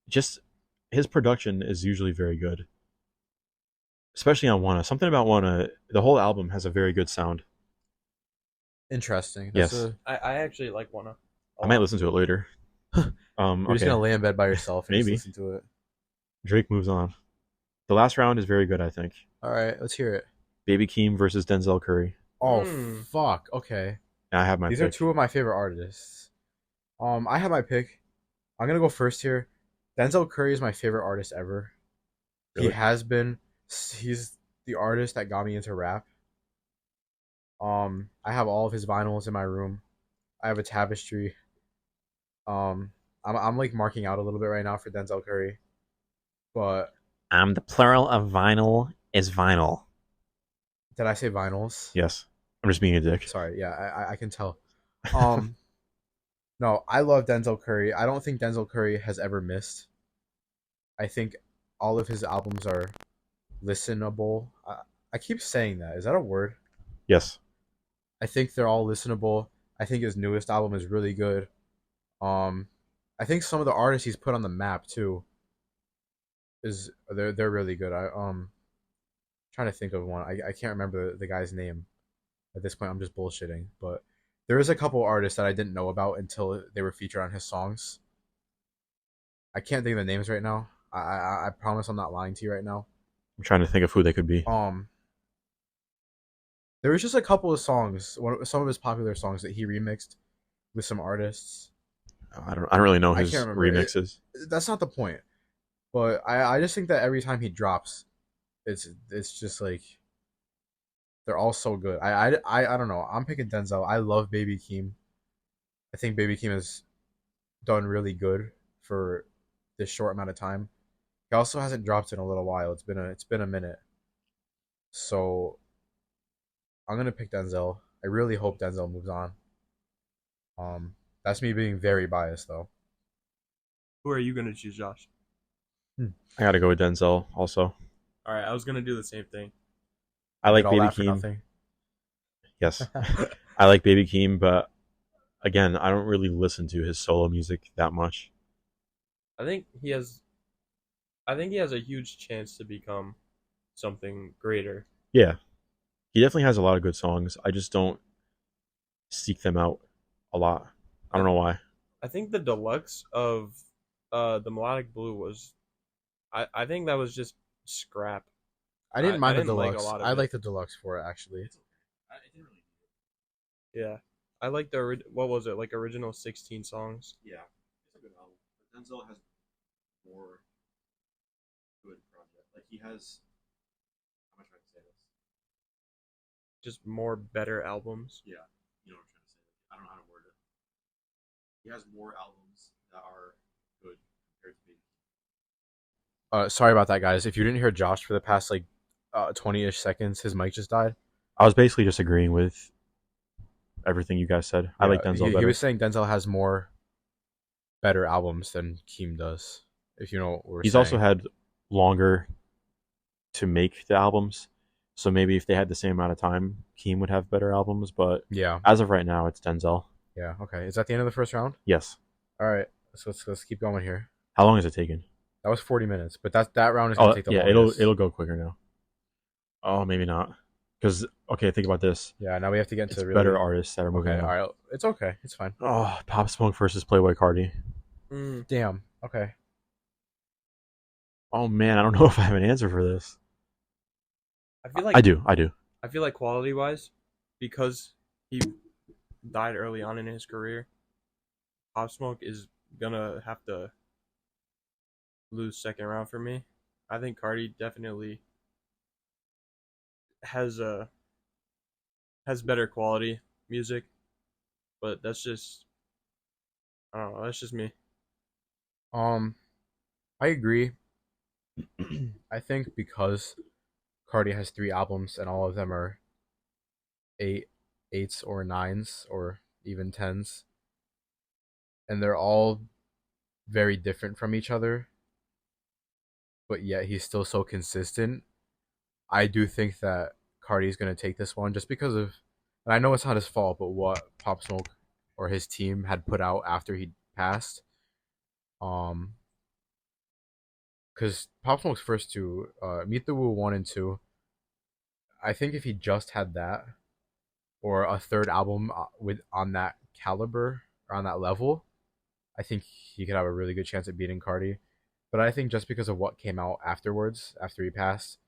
Just his production is usually very good, especially on Wanna. Something about Wanna, the whole album has a very good sound.
Interesting.
Yes.
I actually like Wanna.
I might listen to it later.
You're just
Okay.
gonna lay in bed by yourself and
Maybe.
just listen to it.
Drake moves on. The last round is very good, I think.
All right, let's hear it.
Baby Keem versus Denzel Curry.
Oh
Hmm.
fuck. Okay.
And I have my
These
pick.
are two of my favorite artists. I have my pick. I'm gonna go first here. Denzel Curry is my favorite artist ever.
Really?
He has been. He's the artist that got me into rap. I have all of his vinyls in my room. I have a tapestry. I'm like marking out a little bit right now for Denzel Curry, but
The plural of vinyl is vinyl.
did I say vinyls?
Yes. I'm just being a dick.
Sorry, yeah, I can tell. No, I love Denzel Curry. I don't think Denzel Curry has ever missed. I think all of his albums are listenable. I keep saying that. Is that a word?
Yes.
I think they're all listenable. I think his newest album is really good. I think some of the artists he's put on the map too they're really good. Trying to think of one. I can't remember the guy's name at this point. I'm just bullshitting, but there is a couple artists that I didn't know about until they were featured on his songs. I can't think of the names right now. I promise I'm not lying to you right now.
I'm trying to think of who they could be.
There was just a couple of songs, some of his popular songs that he remixed with some artists.
I don't really know
I
his
can't remember.
remixes.
That's not the point. But I just think that every time he drops, it's just like they're all so good. I don't know. I'm picking Denzel. I love Baby Keem. I think Baby Keem has done really good for this short amount of time. He also hasn't dropped in a little while. It's been a minute. So I'm gonna pick Denzel. I really hope Denzel moves on. That's me being very biased though.
Who are you gonna choose, Josh?
I gotta go with Denzel also.
All right, I was gonna do the same thing.
I like
Did all
Baby
that for
Keem.
nothing.
Yes. I like Baby Keem, but again, I don't really listen to his solo music that much.
I think he has a huge chance to become something greater.
Yeah. He definitely has a lot of good songs. I just don't seek them out a lot. I don't know why.
I think the deluxe of the Melodic Blue was, I think that was just scrap.
I didn't mind the
didn't like a
deluxe.
lot of
I
it.
like the deluxe for it actually.
Yeah, I like the what was it, like original 16 songs.
Yeah, it's a good album. But Denzel has more good projects. Like he has. How much I can say this?
Just more better albums.
Yeah, you know what I'm trying to say. I don't know how to word it. He has more albums that are good compared to me.
Sorry about that, guys. If you didn't hear Josh for the past 20-ish seconds, his mic just died.
I was basically just agreeing with everything you guys said. I like Denzel better.
He was saying Denzel has more better albums than Keem does. If you know what we're
He's
saying.
also had longer to make the albums, so maybe if they had the same amount of time, Keem would have better albums. But
yeah,
as of right now, it's Denzel.
yeah. Okay, is that the end of the first round?
Yes.
All right, let's keep going here.
How long has it taken?
That was 40 minutes, but that round is gonna take the
yeah,
longest.
it'll go quicker now. Oh, maybe not. Because okay, think about this.
Yeah, now we have to get into
It's
the really
better artists that are moving
Okay,
on.
all right, it's okay, it's fine.
Oh, Pop Smoke versus Playboi Carti.
Damn. Okay.
Oh man, I don't know if I have an answer for this.
I feel like
I do.
I feel like quality wise, because he died early on in his career, Pop Smoke is gonna have to lose second round for me. I think Cardi definitely has better quality music, but that's just, I don't know, that's just me.
I agree. I think because Cardi has 3 albums and all of them are 8s or 9s or even 10s, and they're all very different from each other, but yet he's still so consistent. I do think that Cardi's gonna take this one just because of, and I know it's not his fault, but what Pop Smoke or his team had put out after he passed. Because Pop Smoke's first 2, Meet the Woo 1 and 2, I think if he just had that, or a third album with on that caliber or on that level, I think he could have a really good chance at beating Cardi. But I think just because of what came out afterwards, after he passed,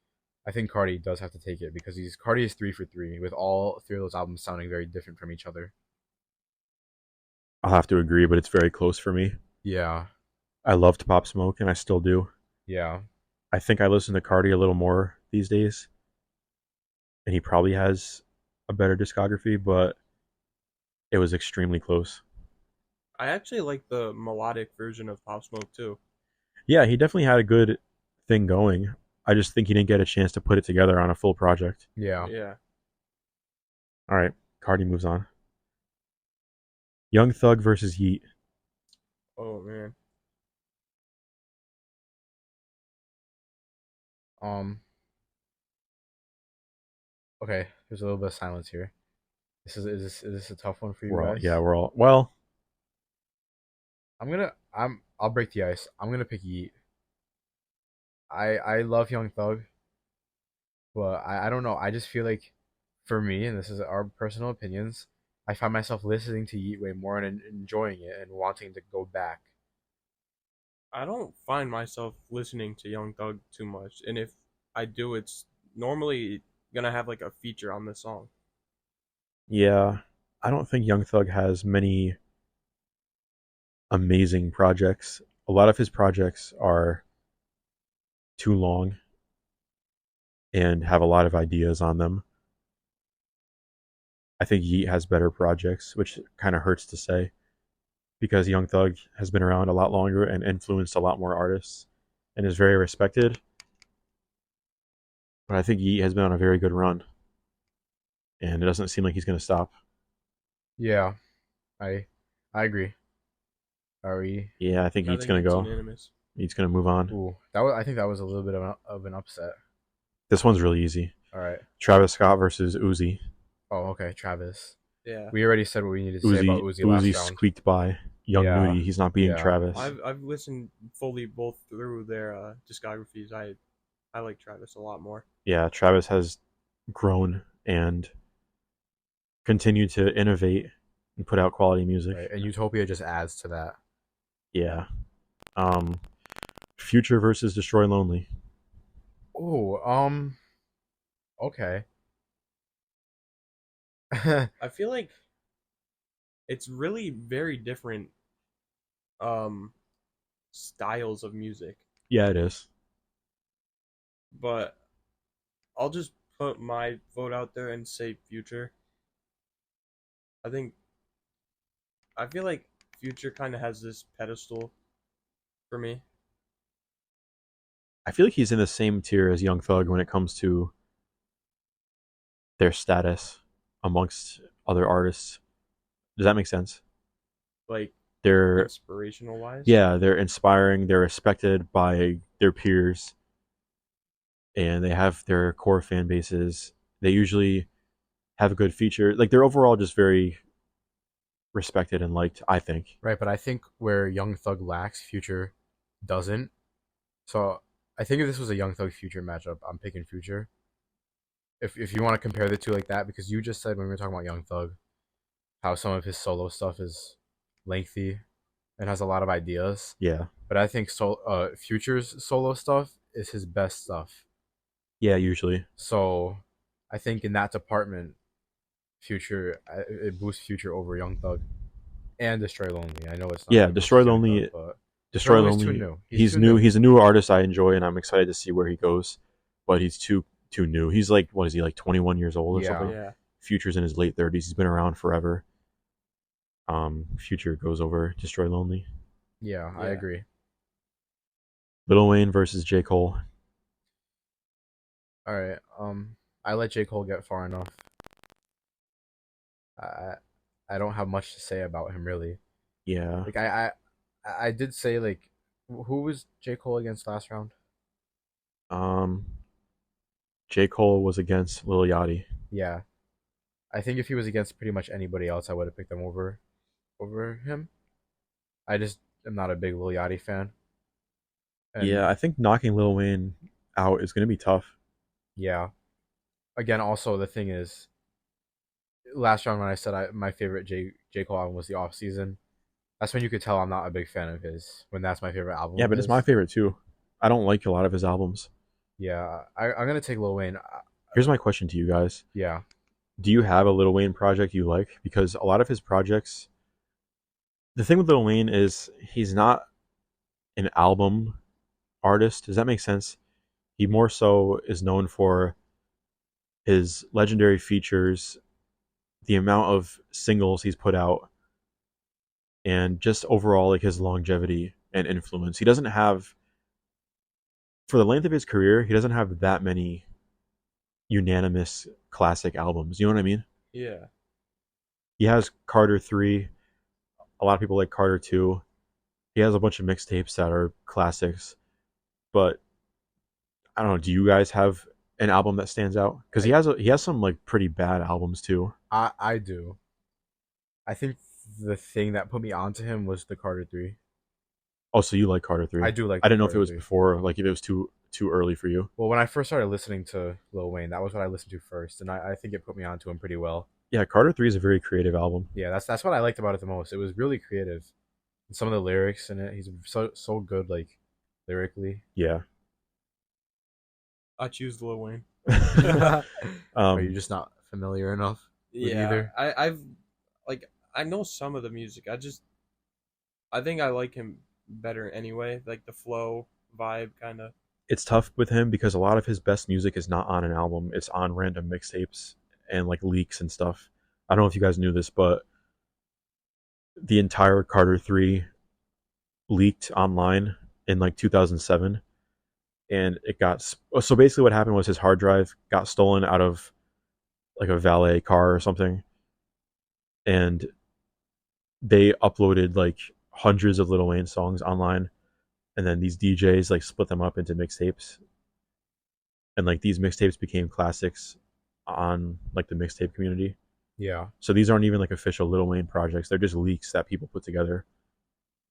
I think Cardi does have to take it because Cardi is 3 for 3 with all 3 of those albums sounding very different from each other.
I'll have to agree, but it's very close for me.
Yeah.
I loved Pop Smoke, and I still do.
Yeah.
I think I listen to Cardi a little more these days, and he probably has a better discography, but it was extremely close.
I actually like the melodic version of Pop Smoke too.
Yeah, he definitely had a good thing going. I just think he didn't get a chance to put it together on a full project.
Yeah.
Yeah.
All right, Cardi moves on. Young Thug versus Yeet.
Oh man.
Okay, there's a little bit of silence here. Is this a tough one for you
We're
guys?
all well.
I'll break the ice. I'm gonna pick Yeet. I love Young Thug, but I don't know. I just feel like, for me, and this is our personal opinions, I find myself listening to Yeet way more and enjoying it and wanting to go back.
I don't find myself listening to Young Thug too much, and if I do, it's normally gonna have like a feature on the song.
Yeah, I don't think Young Thug has many amazing projects. A lot of his projects are too long and have a lot of ideas on them. I think Yeet has better projects, which kind of hurts to say because Young Thug has been around a lot longer and influenced a lot more artists and is very respected. But I think Yeet has been on a very good run, and it doesn't seem like he's going to stop.
Yeah, I agree. Are we?
Yeah, I think Yeet's going to
it's
go.
unanimous.
Yeet's going to move on.
Ooh, I think that was a little bit of an upset.
This one's really easy.
All right.
Travis Scott versus Uzi.
Oh, okay. Travis.
Yeah.
We already said what we needed to say about Uzi last
Uzi
round.
squeaked by Young
Yeah.
Nudie. He's not beating
Yeah.
Travis.
I've listened fully both through their discographies. I like Travis a lot more.
Yeah, Travis has grown and continue to innovate and put out quality music.
Right. And Utopia just adds to that.
Yeah. Future versus Destroy Lonely.
Oh, okay.
I feel like it's really very different styles of music,
Yeah, it is.
but I'll just put my vote out there and say Future. I feel like Future kind of has this pedestal for me.
I feel like he's in the same tier as Young Thug when it comes to their status amongst other artists. Does that make sense?
Like
They're
inspirational wise.
yeah, they're inspiring, they're respected by their peers, and they have their core fan bases. They usually have a good feature. Like they're overall just very respected and liked, I think.
Right, but I think where Young Thug lacks, Future doesn't. So I think if this was a Young Thug Future matchup, I'm picking Future. If you want to compare the two like that, because you just said when we were talking about Young Thug, how some of his solo stuff is lengthy and has a lot of ideas.
Yeah.
But I think Future's solo stuff is his best stuff.
Yeah, usually.
So I think in that department, Future it boosts Future over Young Thug and Destroy Lonely. I know it's not.
Yeah,
gonna
Destroy
boost Young
Lonely.
Thug, but
Destroy
Lonely's
Lonely.
too new.
He's
too
new. He's a new artist I enjoy, and I'm excited to see where he goes. But he's too new. He's like, what is he, like 21 years old or
Yeah.
something?
Yeah.
Future's in his late 30s. He's been around forever. Future goes over Destroy Lonely.
Yeah, I
Yeah.
agree.
Lil Wayne versus J. Cole.
All right. I let J. Cole get far enough. I don't have much to say about him really.
Yeah.
Like I did say like who was J. Cole against last round?
J. Cole was against Lil Yachty.
Yeah. I think if he was against pretty much anybody else, I would have picked him over him. I just am not a big Lil Yachty fan. And
Yeah, I think knocking Lil Wayne out is going to be tough.
yeah. Again, also the thing is, last round when I said my favorite J. Cole album was the Off Season, that's when you could tell I'm not a big fan of his. When that's my favorite album.
Yeah, but it's my favorite too. I don't like a lot of his albums.
Yeah, I'm gonna take Lil Wayne.
Here's my question to you guys.
Yeah.
Do you have a Lil Wayne project you like? Because a lot of his projects, the thing with Lil Wayne is he's not an album artist. Does that make sense? He more so is known for his legendary features, the amount of singles he's put out, and just overall like his longevity and influence. He doesn't have, for the length of his career, he doesn't have that many unanimous classic albums. You know what I mean?
Yeah.
He has Carter 3. A lot of people like Carter 2. He has a bunch of mixtapes that are classics. But I don't know, do you guys have an album that stands out? Because he has some like pretty bad albums too.
I do. I think the thing that put me onto him was the Carter 3.
Oh, so you like Carter 3?
I do like
I didn't know
Carter
if it was
3.
before, like if it was too early for you.
Well, when I first started listening to Lil Wayne, that was what I listened to first, and I think it put me onto him pretty well.
Yeah, Carter 3 is a very creative album.
Yeah, that's what I liked about it the most. It was really creative. And some of the lyrics in it, he's so good, like lyrically.
Yeah.
I choose Lil Wayne.
Are you just not familiar enough with
Yeah.
either?
I know some of the music. I think I like him better anyway. Like the flow vibe kind of.
It's tough with him because a lot of his best music is not on an album. It's on random mixtapes and like leaks and stuff. I don't know if you guys knew this, but the entire Carter 3 leaked online in like 2007, and it got so basically what happened was his hard drive got stolen out of like a valet car or something, and they uploaded like hundreds of Lil Wayne songs online, and then these DJs like split them up into mixtapes, and like these mixtapes became classics on like the mixtape community.
Yeah.
So these aren't even like official Lil Wayne projects. They're just leaks that people put together.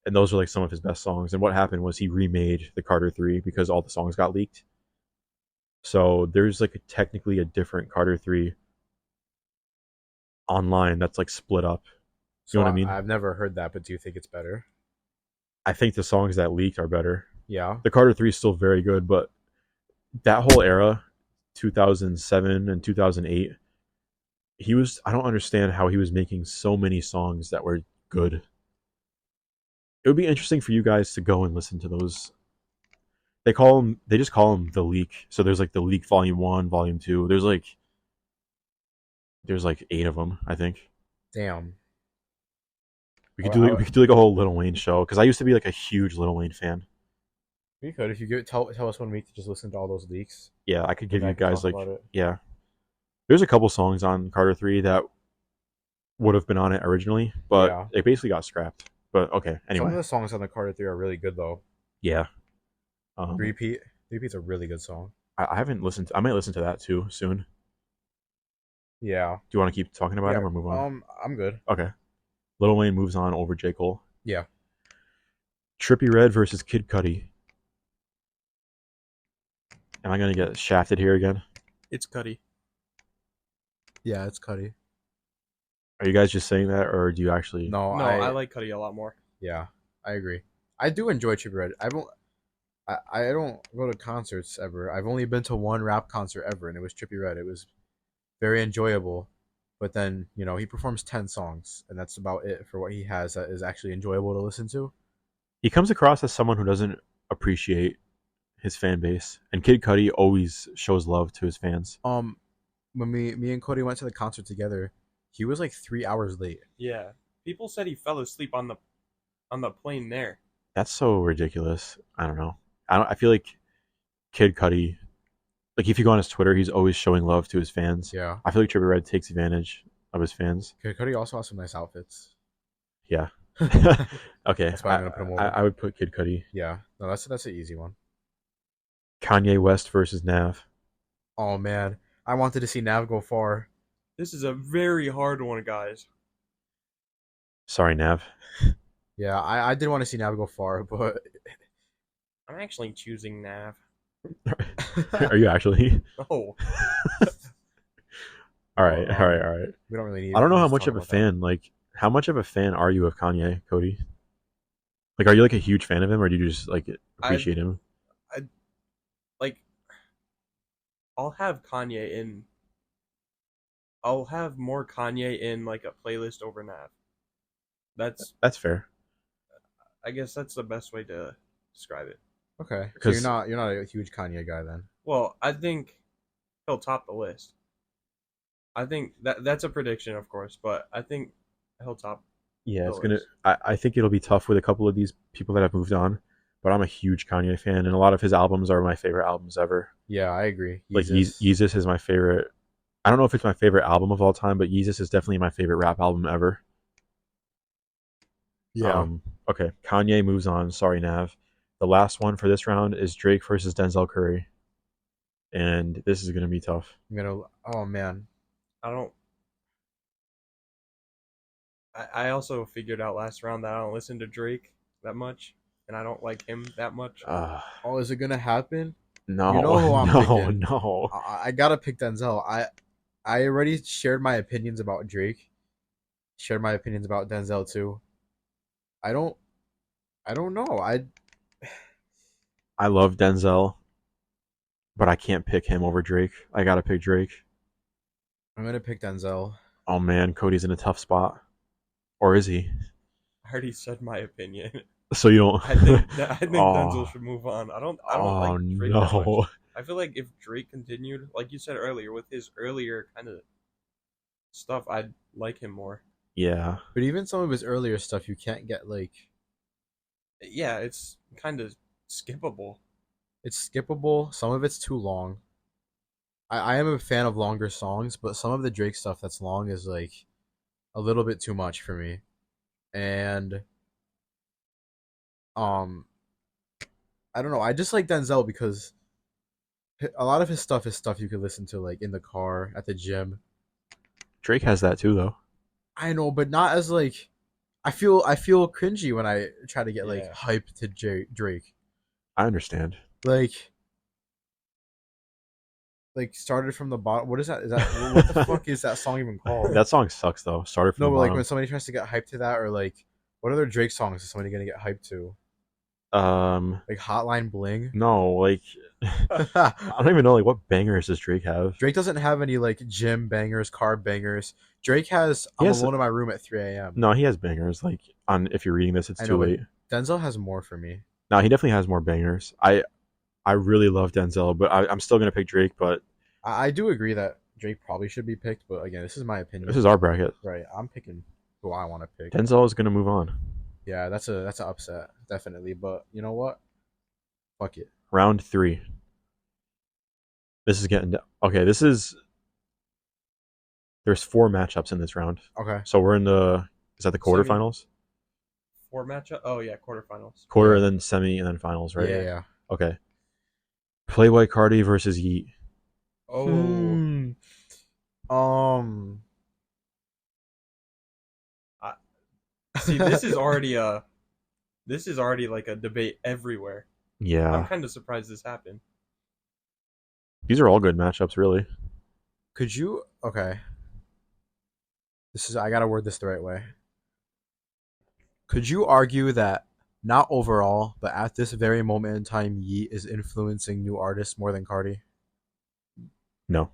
And those are like some of his best songs. And what happened was he remade the Carter 3 because all the songs got leaked. So there's like technically a different Carter 3 online that's like split up. You know what I mean?
I've never heard that, but do you think it's better?
I think the songs that leaked are better.
Yeah.
The Carter 3 is still very good, but that whole era, 2007 and 2008, I don't understand how he was making so many songs that were good. It would be interesting for you guys to go and listen to those. They just call them the leak. So there's like the leak volume 1, volume 2. There's like 8 of them, I think.
Damn.
We could do like a whole Lil Wayne show, because I used to be like a huge Lil Wayne fan.
We could, if you tell us 1 week to just listen to all those leaks.
Yeah, I could give
Then
you
I can
guys
talk
like,
about it.
yeah. There's a couple songs on Carter 3 that would have been on it originally, but
Yeah.
it basically got scrapped. But okay,
Some of
anyway,
the songs on the Carter 3 are really good though.
yeah.
Repeat's a really good song.
I haven't listened. I might listen to that too soon.
Yeah.
Do you want to keep talking about him or move on?
I'm good.
Okay. Lil Wayne moves on over J. Cole.
Yeah.
Trippie Redd versus Kid Cudi. Am I gonna get shafted here again?
It's Cudi.
Yeah, it's Cudi.
Are you guys just saying that, or do you actually?
No,
I like Cudi a lot more.
Yeah, I agree. I do enjoy Trippie Redd. I don't go to concerts ever. I've only been to one rap concert ever, and it was Trippie Redd. It was very enjoyable. But then, he performs 10 songs, and that's about it for what he has that is actually enjoyable to listen to.
He comes across as someone who doesn't appreciate his fan base, and Kid Cudi always shows love to his fans.
When me and Cody went to the concert together, he was like 3 hours late.
Yeah, people said he fell asleep on the plane there.
That's so ridiculous. I don't know. I feel like Kid Cudi, like if you go on his Twitter, he's always showing love to his fans.
Yeah.
I feel like Trippie Redd takes advantage of his fans.
Cody also has some nice outfits.
Yeah. Okay.
That's why I'm gonna put him over.
I would put Kid Cudi.
Yeah. No, that's an easy one.
Kanye West versus Nav.
Oh man, I wanted to see Nav go far.
This is a very hard one, guys.
Sorry, Nav.
Yeah, I did want to see Nav go far, but
I'm actually choosing Nav.
Are you actually?
Oh,
All right.
we don't really need.
I don't know how
to
much
talk
of a
about
fan, how much of a fan are you of Kanye, Cody? Like, are you like a huge fan of him, or do you just like appreciate him?
like, I'll have Kanye in. I'll have more Kanye in like a playlist over Nav.
That's fair.
I guess that's the best way to describe it.
that? Okay, so
'Cause-
you're not a huge Kanye guy then.
Well, I think he'll top the list. I think that's a prediction, of course, but I think he'll top.
Yeah, it's
the
gonna.
list.
I think it'll be tough with a couple of these people that have moved on, but I'm a huge Kanye fan, and a lot of his albums are my favorite albums ever.
Yeah, I agree.
Like Yeezus is my favorite. I don't know if it's my favorite album of all time, but Yeezus is definitely my favorite rap album ever.
Yeah.
Okay, Kanye moves on. Sorry, Nav. The last one for this round is Drake versus Denzel Curry, and this is gonna be tough.
Oh man.
I don't. I also figured out last round that I don't listen to Drake that much, and I don't like him that much.
Oh, is it gonna happen?
No,
You know who I'm picking.
no.
I gotta pick Denzel. I already shared my opinions about Drake. Shared my opinions about Denzel too. I don't know.
I love Denzel, but I can't pick him over Drake. I gotta pick Drake.
I'm gonna pick Denzel.
Oh man, Cody's in a tough spot. Or is he?
I already said my opinion.
So you don't.
I think
Oh.
Denzel should move on. I don't
Oh
like Drake that much.
no.
I feel like if Drake continued, like you said earlier, with his earlier kind of stuff, I'd like him more.
Yeah.
But even some of his earlier stuff, you can't get like.
Yeah, it's kind of skippable.
It's skippable. Some of it's too long. I am a fan of longer songs, but some of the Drake stuff that's long is like a little bit too much for me. And I don't know. I just like Denzel because a lot of his stuff is stuff you could listen to like in the car, at the gym.
Drake has that too, though.
I know, but not as like I feel cringy when I try to get like
Yeah.
hype to Drake.
I understand.
Like like started from the bottom. What is that? Is that what the fuck is that song even called?
That song sucks though. Started from
No,
the
but like
bottom.
when somebody tries to get hyped to that, or like what other Drake songs is somebody gonna get hyped to? Like Hotline Bling.
No, like I don't even know like what bangers does Drake have.
Drake doesn't have any like gym bangers, car bangers. Drake has
He
I'm
has-
alone in my room at 3 a.m.
No, he has bangers. Like on if you're reading this, it's
I
too
know, but
late.
Denzel has more for me.
No, he definitely has more bangers. I really love Denzel, but I'm still gonna pick Drake. But
I do agree that Drake probably should be picked, but again, this is my opinion.
this is our bracket.
right. I'm picking who I want to pick.
Denzel is gonna move on.
Yeah, that's an upset, definitely. But you know what? Fuck it.
Round 3. This is getting okay. There's 4 matchups in this round,
Okay.
so we're in the is that the
Semi.
quarterfinals?
4 matchup. Oh yeah, quarterfinals.
Quarter, then semi, and then finals, right?
Yeah.
Okay. Playboy Cardi versus Yeet.
Oh, see, this is already like a debate everywhere. I'm
Yeah,
kind of surprised this happened.
these are all good matchups, really.
Could you? Okay. I gotta word this the right way. Could you argue that not overall, but at this very moment in time, Yeet is influencing new artists more than Cardi?
No,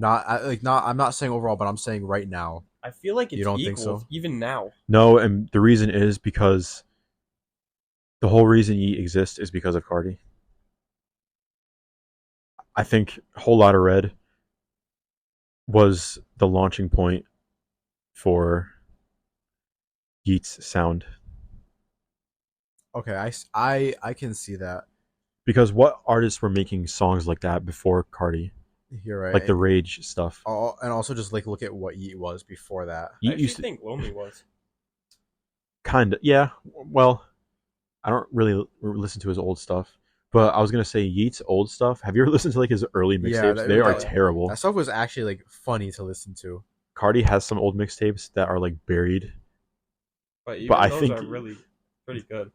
I'm not saying overall, but I'm saying right now.
I feel like it's
You don't
equal
think so?
even now.
no, and the reason is because the whole reason Yeet exists is because of Cardi. I think Whole Lotta Red was the launching point for Yeet's sound.
Okay, I can see that.
Because what artists were making songs like that before Cardi?
You're right.
Like the Rage stuff.
And also just like look at what Yeet was before that.
I
Yeet
actually
used to
think Lonely was.
kind of, yeah. Well, I don't really listen to his old stuff, but I was gonna say Yeet's old stuff. Have you ever listened to like his early
Yeah,
mixtapes? They are
that-
terrible.
That stuff was actually like funny to listen to.
Cardi has some old mixtapes that are like buried.
But even
But I
those
think-
are really pretty good.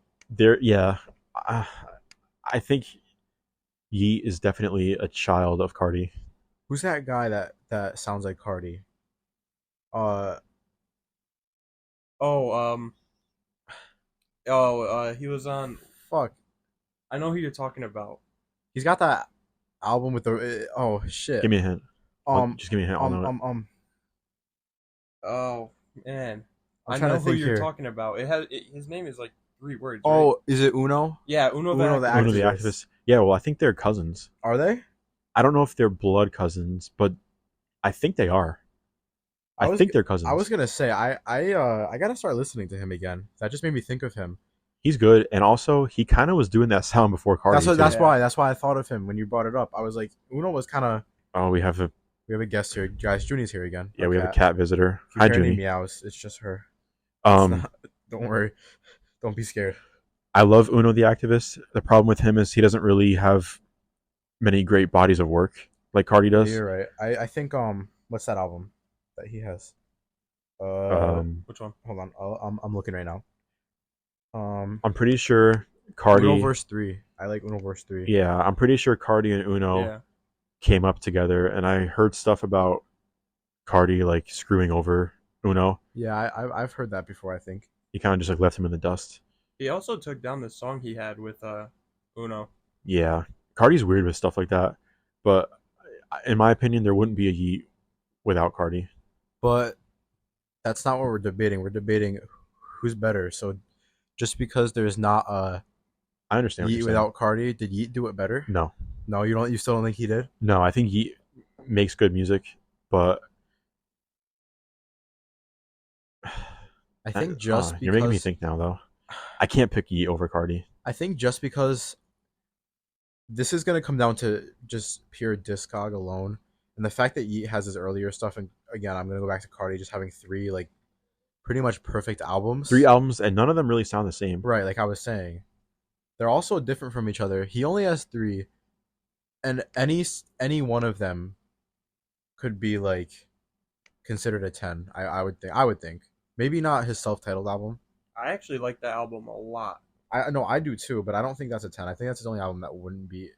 Yeah. I think Yeet is definitely a child of Cardi.
Who's that guy that sounds like Cardi?
He was on.
Fuck.
I know who you're talking about.
He's got that album with the oh shit.
Give me a hint. Just give me a hint. I'll know it.
Oh man,
I'm
I
trying
know
to
who
think
you're
here.
talking about. His name is like 3 words.
Oh,
right?
is it Uno?
Yeah, Uno
Uno the
the
One of the
activist.
activists. Yeah, well, I think they're cousins.
Are they?
I don't know if they're blood cousins, but I think they are. I think they're cousins.
I was gonna say I gotta start listening to him again. That just made me think of him.
He's good, and also he kind of was doing that sound before Cardi. too.
That's
Yeah.
why I thought of him when you brought it up. I was like, Uno was kind of.
Oh, we have
We have a guest here, guys. Junie's here again.
we have a cat visitor.
If you
Hi,
hear any
Junie.
meows, it's just her. It's
Um,
not- don't worry. Don't be scared.
I love Uno the Activist. The problem with him is he doesn't really have many great bodies of work like Cardi does.
You're right. I think what's that album that he has?
Which one?
Hold on. I'm looking right now.
I'm pretty sure Cardi.
Uno verse 3. I like Uno verse 3.
Yeah, I'm pretty sure Cardi and Uno
Yeah.
came up together, and I heard stuff about Cardi like screwing over Uno.
Yeah, I've heard that before. I think.
He kind of just like left him in the dust.
He also took down the song he had with Uno.
Yeah, Cardi's weird with stuff like that, but in my opinion, there wouldn't be a Yeet without Cardi.
But that's not what we're debating. We're debating who's better. So just because there's not a
I understand what
Yeet
you're saying.
without Cardi, did Yeet do it better?
No,
No, you don't. You still don't think he did?
no, I think Yeet makes good music, but
I think just because
you're making me think now, though. I can't pick Yeet over Cardi.
I think just because this is gonna come down to just pure discog alone, and the fact that Yeet has his earlier stuff, and again, I'm gonna go back to Cardi just having 3 like pretty much perfect albums.
3 albums, and none of them really sound the same.
Right, like I was saying, they're also different from each other. He only has 3, and any one of them could be like considered a 10. I would think maybe not his self-titled album.
I actually like that album a lot.
I know I do too, but I don't think that's a 10. I think that's his only album that wouldn't be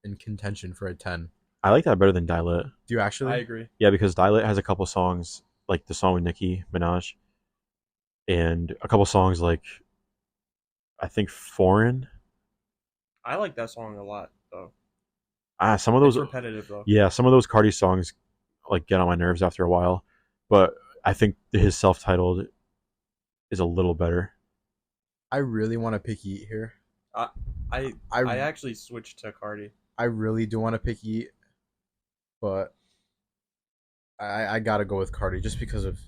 in contention for a 10.
I like that better than Die Lit.
Do you actually?
I agree.
Yeah, because Die Lit has a couple songs like the song with Nicki Minaj, and a couple songs like I think Foreign.
I like that song a lot though.
Some of those
It's repetitive though.
Yeah, some of those Cardi songs like get on my nerves after a while, but I think his self-titled is a little better.
I really want to pick Yeet here.
I actually switched to Cardi.
I really do want to pick Yeet, but I gotta go with Cardi just because of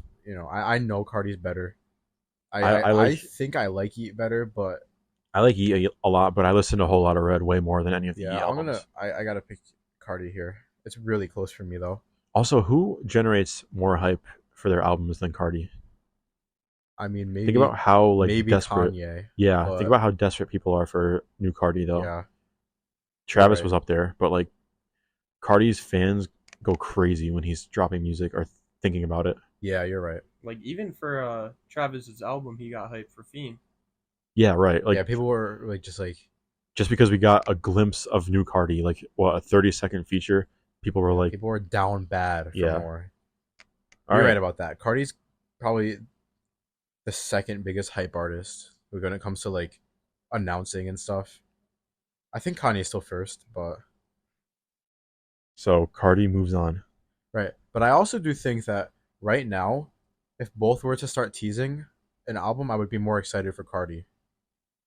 I know Cardi's better. I think I like Yeet better, but
I like Yeet a lot, but I listen to a whole lot of Red way more than any of the Yeet
yeah,
albums.
I gotta pick Cardi here. It's really close for me though.
Also, who generates more hype for their albums than Cardi?
I mean, maybe
Think about how like
maybe
desperate.
Kanye.
Yeah,
but-
think about how desperate people are for new Cardi though.
Yeah,
Travis
right.
was up there, but like Cardi's fans go crazy when he's dropping music or thinking about it.
yeah, you're right.
Like even for Travis's album, he got hyped for Fiend.
Yeah, right. Like
Yeah, people were like just
because we got a glimpse of new Cardi, like what a 30-second feature, people were like,
people were down bad for
Yeah.
more.
all
You're
right.
right about that. Cardi's probably the second biggest hype artist when it comes to like announcing and stuff. I think Kanye's still first, but
So Cardi moves on.
right. But I also do think that right now, if both were to start teasing an album, I would be more excited for Cardi.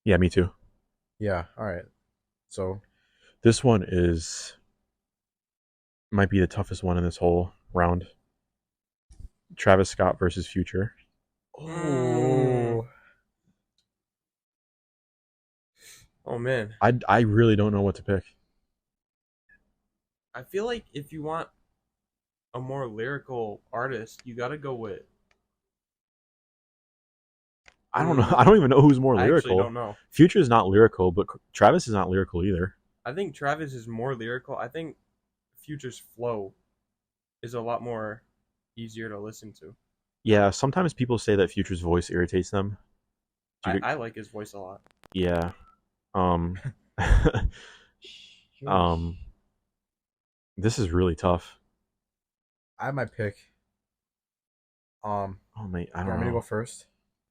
Yeah, me too.
Yeah, all right. So
This one might be the toughest one in this whole round. Travis Scott versus Future.
Oh. Oh man,
I really don't know what to pick.
I feel like if you want a more lyrical artist, you gotta go with.
I don't know. I don't even know who's more
I actually
lyrical.
don't know.
Future is not lyrical, but Travis is not lyrical either.
I think Travis is more lyrical. I think Future's flow is a lot more easier to listen to.
Yeah, sometimes people say that Future's voice irritates them.
I like his voice a lot.
Yeah. This is really tough.
I have my pick.
Oh mate, I
You
don't
want me to
know.
go first?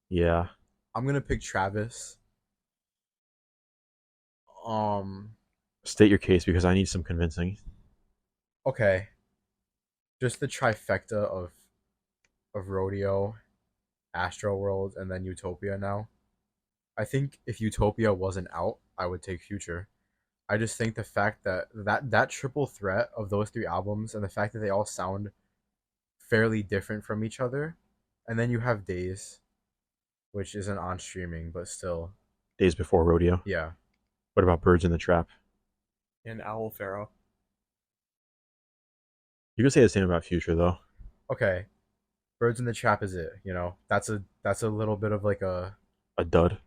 Yeah.
I'm gonna pick Travis.
State your case because I need some convincing.
Okay. Just the trifecta of Rodeo, Astro World, and then Utopia now. I think if Utopia wasn't out, I would take Future. I just think the fact that triple threat of those three albums and the fact that they all sound fairly different from each other, and then you have Days, which isn't on streaming, but still,
Days Before Rodeo.
yeah.
What about Birds in the Trap?
And Owl Pharaoh.
You could say the same about Future though.
Okay. Birds in the Trap is it, That's a little bit of like
A dud.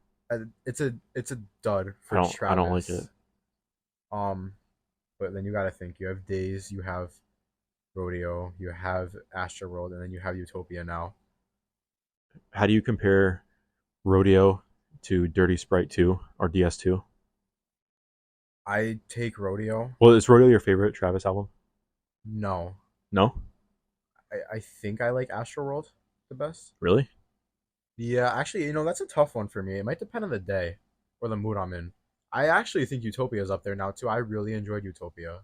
it's a dud for
I
Travis.
don't like it.
But then you gotta think. You have Days, you have Rodeo, you have Astro World, and then you have Utopia now.
How do you compare Rodeo to Dirty Sprite 2 or DS2?
I take Rodeo.
Well, is Rodeo your favorite Travis album?
No.
No?
I think I like Astro World the best.
Really?
Yeah, actually, that's a tough one for me. It might depend on the day or the mood I'm in. I actually think Utopia is up there now too. I really enjoyed Utopia.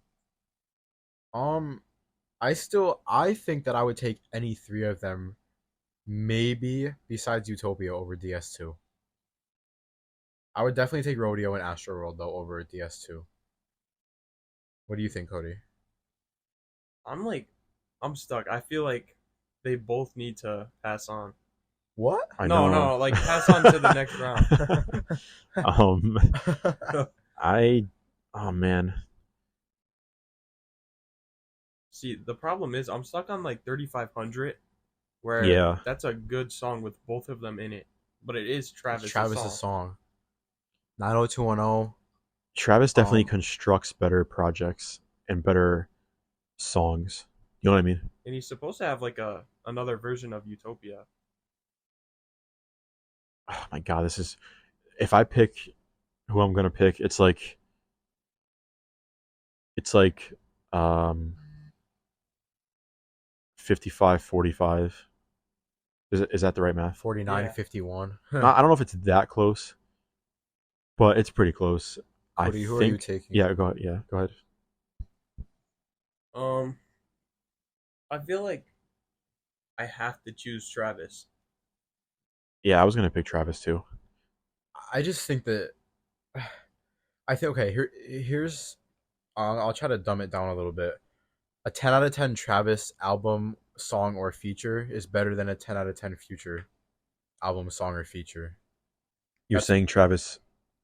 I think that I would take any three of them, maybe besides Utopia over DS2. I would definitely take Rodeo and Astro World though over DS2. What do you think, Cody?
I'm stuck. I feel like they both need to pass on.
What?
I
No,
know.
like pass on to the next round.
Oh man.
See, the problem is I'm stuck on like 3500, where
Yeah.
that's a good song with both of them in it, but it is Travis'
Travis's
song.
song. 90210.
Travis definitely
Um,
constructs better projects and better songs. You know what I mean?
And he's supposed to have like another version of Utopia.
Oh my god, this is if I pick who I'm gonna pick, it's like Um, 55-45. Is that the right math?
49-51.
I don't know if it's that close, but it's pretty close.
Cody, who are you taking?
Yeah, go ahead. Yeah, go ahead.
I feel like I have to choose Travis.
Yeah, I was gonna pick Travis too.
I just think that I think okay. Here's I'll try to dumb it down a little bit. A 10 out of 10 Travis album, song, or feature is better than a 10 out of 10 Future album, song, or feature.
You're saying Travis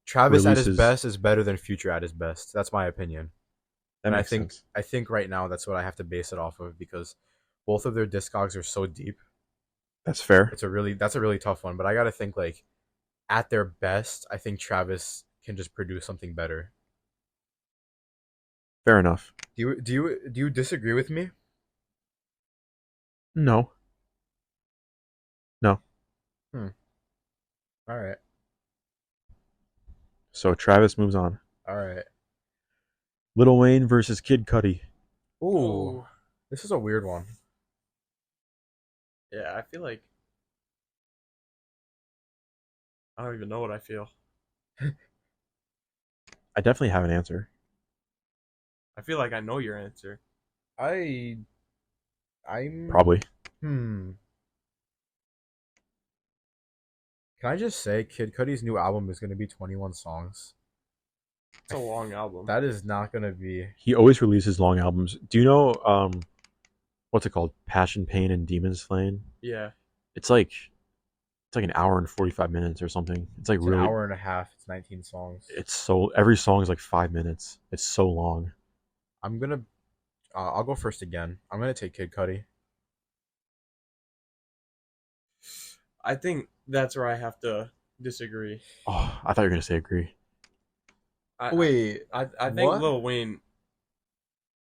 Travis at his
releases-
best is better than Future at his best. That's my opinion.
That
And
makes sense.
I think right now that's what I have to base it off of because both of their discogs are so deep.
That's fair.
That's a really tough one. But I gotta think like at their best, I think Travis can just produce something better.
Fair enough.
Do you disagree with me?
No.
All right.
So Travis moves on.
All right.
Lil Wayne versus Kid Cudi.
Ooh. This is a weird one.
Yeah, I feel like I don't even know what I feel.
I definitely have an answer.
I feel like I know your answer.
I'm
Probably.
Can I just say Kid Cudi's new album is going to be 21 songs?
It's a long album.
That is not going to be.
He always releases long albums. Do you know what's it called? Passion, Pain, and Demons Slain?
Yeah.
It's like an hour and 45 minutes or something. It's like
It's
really
an hour and a half. It's 19 songs.
It's so every song is like 5 minutes. It's so long.
I'm going to I'll go first again. I'm going to take Kid Cudi.
I think that's where I have to disagree.
Oh, I thought you were gonna say agree.
Wait,
I think
what?
Lil Wayne.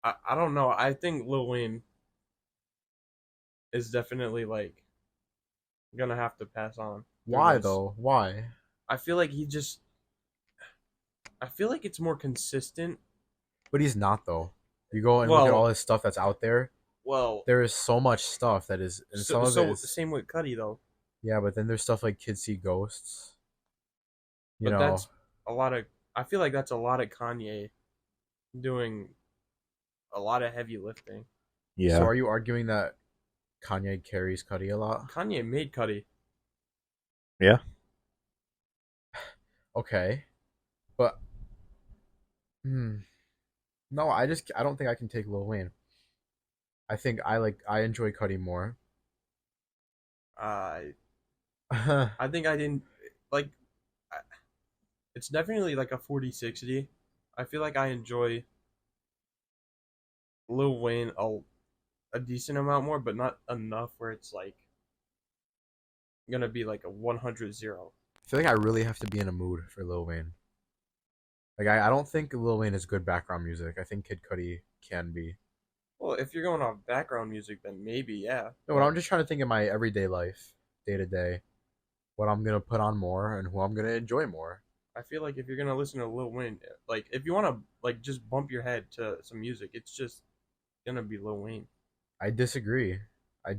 I don't know. I think Lil Wayne is definitely like gonna have to pass on.
Why
Because
though? Why?
I feel like he just. I feel like it's more consistent.
But he's not though. You go and look at
Well-
all his stuff that's out there.
Well,
There is so much stuff that is, and some of it is,
same with Cudi though.
yeah. But then there's stuff like Kids See Ghosts. You
But
know,
that's a lot of. I feel like that's a lot of Kanye doing a lot of heavy lifting.
Yeah.
So are you arguing that Kanye carries Cudi a lot?
Kanye made Cudi.
Yeah.
Okay, but no, I don't think I can take Lil Wayne. I think I enjoy Cudi more.
I think I didn't like. It's definitely like a 40-60. I feel like I enjoy Lil Wayne a decent amount more, but not enough where it's like gonna be like a 100-0.
I feel like I really have to be in a mood for Lil Wayne. Like I don't think Lil Wayne is good background music. I think Kid Cudi can be.
Well, if you're going off background music, then maybe yeah.
No, but I'm just trying to think of my everyday life, day to day, what I'm gonna put on more and who I'm gonna enjoy more.
I feel like if you're gonna listen to Lil Wayne, like if you wanna like just bump your head to some music, it's just gonna be Lil Wayne.
I disagree. I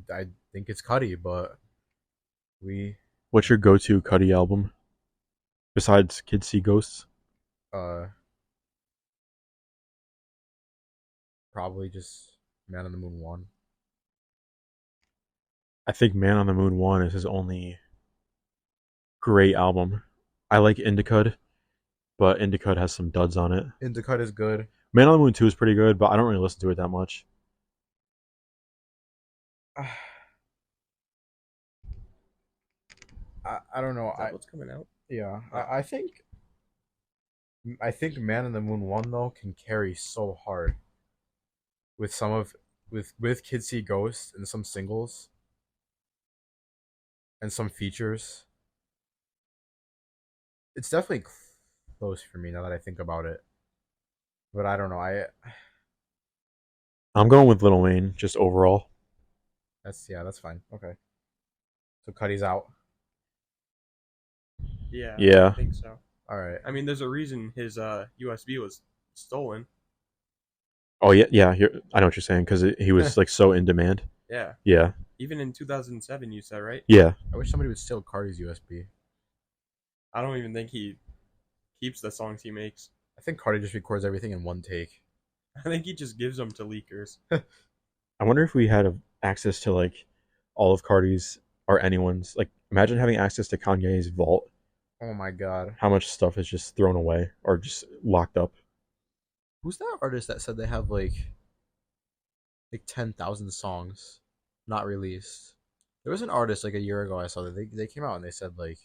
think it's Cudi, but
What's your go-to Cudi album besides Kids See Ghosts?
Probably just Man on the Moon 1.
I think Man on the Moon 1 is his only great album. I like Indicud, but Indicud has some duds on it.
Indicud is good.
Man on the Moon 2 is pretty good, but I don't really listen to it that much.
I don't know.
Is that what's coming out?
Yeah. I think Man on the Moon 1 though can carry so hard with some of with Kids See Ghosts and some singles and some features. It's definitely close for me now that I think about it. But I don't know.
I'm going with Lil Wayne, just overall.
That's fine. Okay. So Cudi's out.
Yeah.
Yeah.
I think so.
All right.
I mean, there's a reason his USB was stolen.
Oh yeah. I know what you're saying because he was like so in demand.
Yeah.
Yeah,
Even in 2007, you said, right?
yeah.
I wish somebody would steal Cardi's USB.
I don't even think he keeps the songs he makes.
I think Cardi just records everything in one take.
I think he just gives them to leakers.
I wonder if we had access to like all of Cardi's or anyone's. Like, imagine having access to Kanye's vault.
Oh my god.
How much stuff is just thrown away or just locked up?
Who's that artist that said they have like 10,000 songs not released? There was an artist like a year ago I saw that they came out and they said like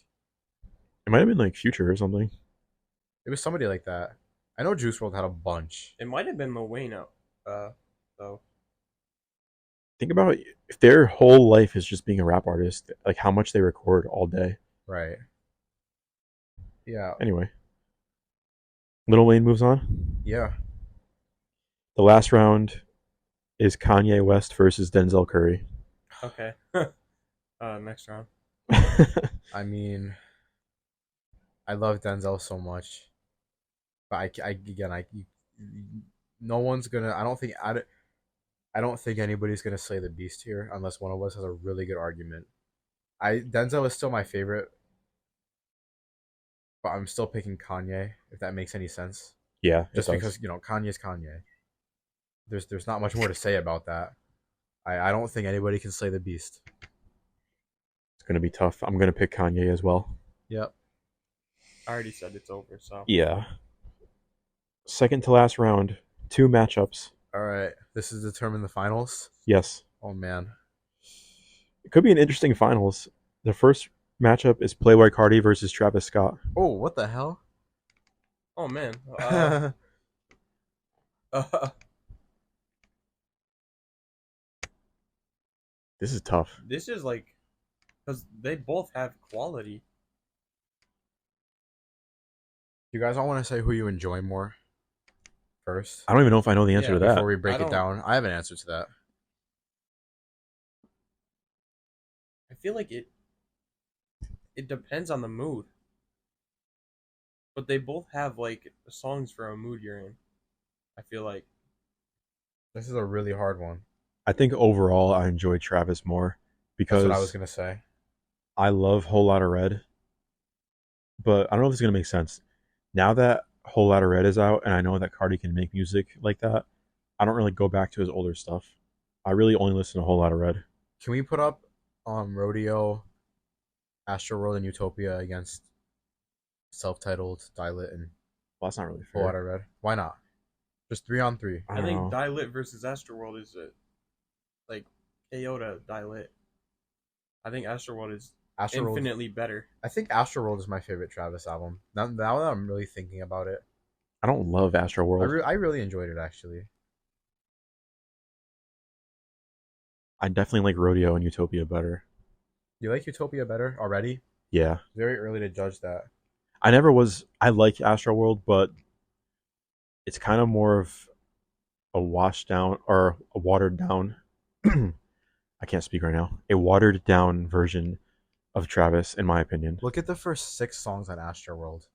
It might have been like Future or something.
it was somebody like that. I know Juice WRLD had a bunch.
It might have been Lil Wayne out, though.
Think about if their whole life is just being a rap artist, like how much they record all day.
Right. Yeah.
Anyway, Lil Wayne moves on.
Yeah.
The last round is Kanye West versus Denzel Curry.
Okay. Next round.
I mean, I love Denzel so much, but no one's gonna. I don't think anybody's gonna slay the beast here unless one of us has a really good argument. Denzel is still my favorite, but I'm still picking Kanye if that makes any sense.
Yeah,
Just because Kanye's Kanye. There's not much more to say about that. I don't think anybody can slay the beast.
It's gonna be tough. I'm gonna pick Kanye as well.
Yep.
I already said it's over, so.
Yeah. Second to last round, 2 matchups.
All right. This is determine the finals.
Yes,
Oh man.
it could be an interesting finals. The first matchup is Playboi Carti versus Travis Scott.
Oh, what the hell?
Oh, man.
This is tough.
This is like, because they both have quality.
You guys all want to say who you enjoy more first?
I don't even know if I know the answer to that.
Before we break
I
it
don't-
down, I have an answer to that.
I feel like it depends on the mood. But they both have like songs for a mood you're in. I feel like.
This is a really hard one.
I think overall I enjoy Travis more because
That's what I was gonna say.
I love Whole Lotta Red. But I don't know if it's gonna make sense. Now that Whole Lotta Red is out and I know that Carti can make music like that, I don't really go back to his older stuff. I really only listen to Whole Lotta Red.
Can we put up Rodeo, Astroworld, and Utopia against self-titled, Die-Lit, and
Well, that's not really
Full
fair.
Lotta Red? Why not? Just 3-on-3.
I
don't
think
know.
Die-Lit versus Astroworld is like KO to Die-Lit. I think Astroworld is
Astroworld.
infinitely better.
I think Astroworld is my favorite Travis album. Now that I'm really thinking about it,
I don't love Astro World.
I really enjoyed it actually.
I definitely like Rodeo and Utopia better.
You like Utopia better already?
Yeah.
Very early to judge that.
I like Astro World, but it's kind of more of a washed down or a watered down I can't speak right now. A watered down version of Travis, in my opinion.
Look at the first 6 songs on Astroworld.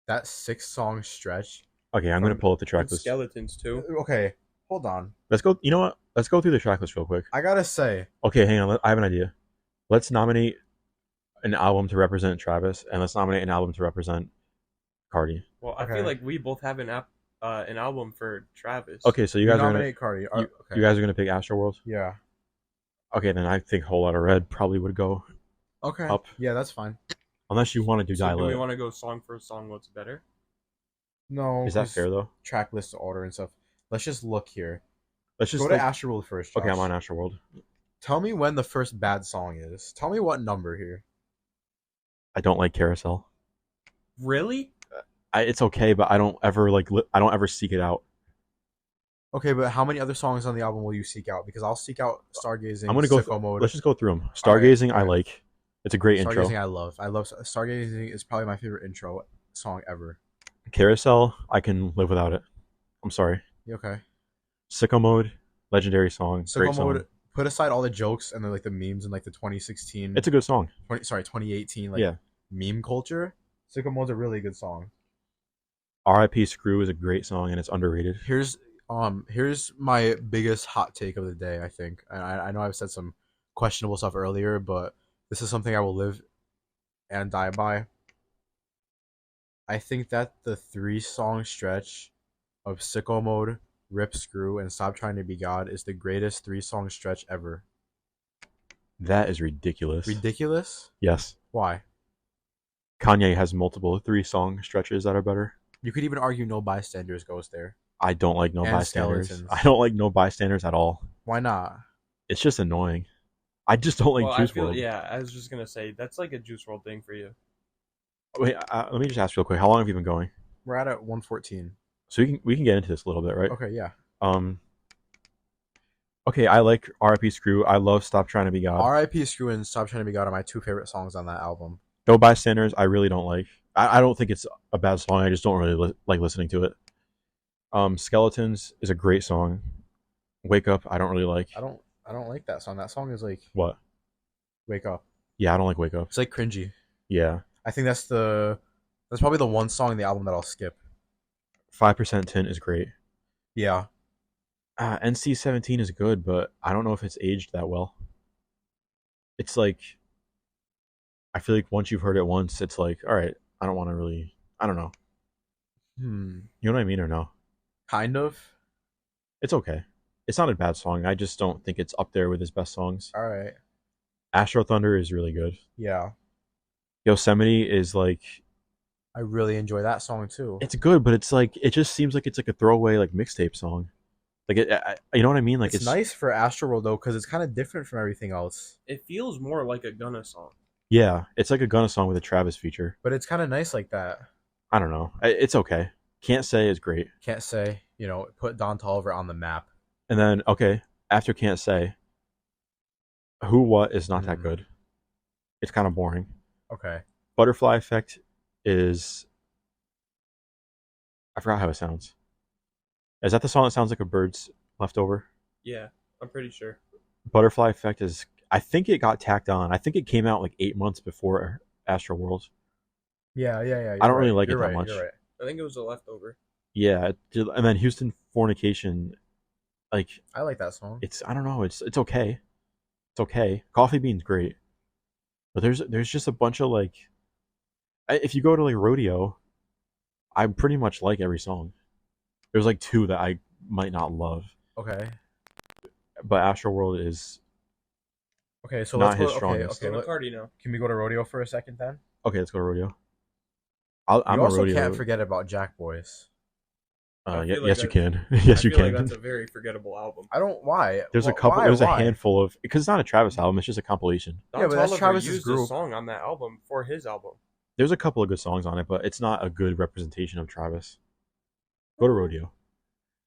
That 6-song stretch.
Okay, I'm gonna pull up the track
And
list.
Skeletons too.
Okay, hold on.
Let's go. You know what? Let's go through the track list real quick.
I gotta say,
Okay, hang on. I have an idea. Let's nominate an album to represent Travis, and let's nominate an album to represent Cardi.
Well, I
Okay.
feel like we both have an album for Travis.
Okay, so you guys are gonna
nominate Cardi. Okay.
you guys are gonna pick Astro World.
Yeah.
Okay, then I think Whole Lotta Red probably would go
Okay.
up,
Yeah, that's fine.
unless you want to do
So do we
Dial-It.
want to go song for song? What's better?
No.
Is that
'cause
fair though?
Track list order and stuff. Let's just look here.
Let's just
Go to
like-
Astroworld first.
Okay, I'm
Josh.
on Astro World.
Tell me when the first bad song is. Tell me what number here.
I don't like Carousel.
Really?
It's okay, but I don't ever I don't ever seek it out.
Okay, but how many other songs on the album will you seek out? Because I'll seek out Stargazing,
I'm gonna go.
Sicko Mode.
Let's just go through them. Stargazing, I
alright.
like. It's a great
Stargazing
intro.
I love. Stargazing is probably my favorite intro song ever.
Carousel, I can live without it. I'm sorry.
You okay?
Sicko Mode, legendary song. Great
Sicko
song.
Mode, put aside all the jokes and the memes and the 2016
It's a good song.
2018
Yeah.
meme culture. Sicko Mode's a really good song.
R.I.P. Screw is a great song and it's underrated.
Here's Here's my biggest hot take of the day. I think, and I know I've said some questionable stuff earlier, but this is something I will live and die by. I think that the 3-song stretch of Sicko Mode, Rip Screw, and Stop Trying to Be God is the greatest 3-song stretch ever.
That is ridiculous.
Ridiculous?
Yes.
Why?
Kanye has multiple 3-song stretches that are better.
You could even argue No Bystanders goes there.
I don't like No
And
Bystanders.
Skeletons.
I don't like No Bystanders at all.
Why not?
It's just annoying. I just don't like
Well,
Juice WRLD.
yeah, I was just gonna say that's like a Juice WRLD thing for you.
Wait, let me just ask real quick. How long have you been going?
We're at 114.
So we can get into this a little bit, right?
Okay, yeah.
Okay, I like R.I.P. Screw. I love Stop Trying to Be God.
R.I.P. Screw and Stop Trying to Be God are my 2 favorite songs on that album.
No Bystanders, I really don't like. I don't think it's a bad song. I just don't really like listening to it. Skeletons is a great song. Wake Up, I don't really like.
I don't like that song. That song is like
What?
Wake Up.
Yeah, I don't like Wake Up.
It's like cringy.
Yeah.
I think that's probably the one song in the album that I'll skip.
5% Tint is great.
Yeah.
NC-17 is good, but I don't know if it's aged that well. It's like, I feel like once you've heard it once, it's like, all right, I don't want to really, I don't know. You know what I mean or no?
Kind of.
It's okay. It's not a bad song. I just don't think it's up there with his best songs.
All right.
Astro Thunder is really good.
Yeah.
Yosemite is like,
I really enjoy that song too.
it's good, but it's like, it just seems like it's like a throwaway like mixtape song. Like you know what I mean? Like
it's nice for Astroworld though, because it's kind of different from everything else.
It feels more like a Gunna song.
Yeah, it's like a Gunna song with a Travis feature.
But it's kind of nice like that.
I don't know. It's okay. Can't Say is great.
Can't Say, put Don Toliver on the map.
And then, okay, after Can't Say, Who What is not that good. It's kind of boring.
Okay.
Butterfly Effect is... I forgot how it sounds. Is that the song that sounds like a bird's leftover?
Yeah, I'm pretty sure.
Butterfly Effect is... I think it got tacked on. I think it came out like 8 months before Astro World.
Yeah.
I don't really like it that much.
You're right.
I think it was a leftover.
Yeah, and then Houston Fornication, like...
I like that song.
I don't know, it's okay. It's okay. Coffee Bean's great. But there's just a bunch of like... If you go to like Rodeo, I pretty much like every song. There's like 2 that I might not love.
Okay.
But Astro World is
Okay, so
not
let's
his
go.
strongest.
Go to Cardi now.
Can we go to Rodeo for a second then?
Okay, let's go to Rodeo. I'm
you
a
also
Rodeo.
can't forget about Jack Boys.
I feel like
yes, you
that's-
can. Yes, you
I feel
can.
like that's a very forgettable album.
I don't. Why?
There's a
Wh-
couple.
why-
There's
why?
a handful of, because it's not a Travis album. It's just a compilation.
Don
Yeah, but that's
Toliver
Travis's
used
group.
a song on that album for his album.
There's a couple of good songs on it, but it's not a good representation of Travis. Go to Rodeo.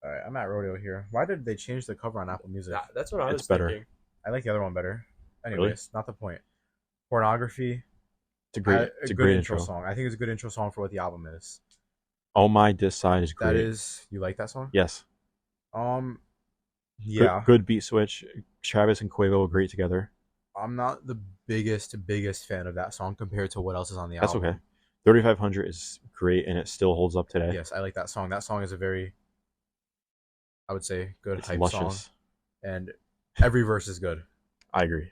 All right, I'm at Rodeo here. Why did they change the cover on Apple Music?
That's what I was
It's better.
thinking.
I like the other one better. Anyways,
Really?
not the point. Pornography.
It's a great. It's a great intro
song. I think it's a good intro song for what the album is.
Oh My Diss Side is great.
That is, you like that song?
Yes.
Yeah.
Good beat switch. Travis and Quavo are great together.
I'm not the biggest fan of that song compared to what else is on the
That's
album.
okay. 3500 is great and it still holds up today.
Yes, I like that song. That song is a very, I would say, good
It's
hype
luscious.
song. And every verse is good.
I agree.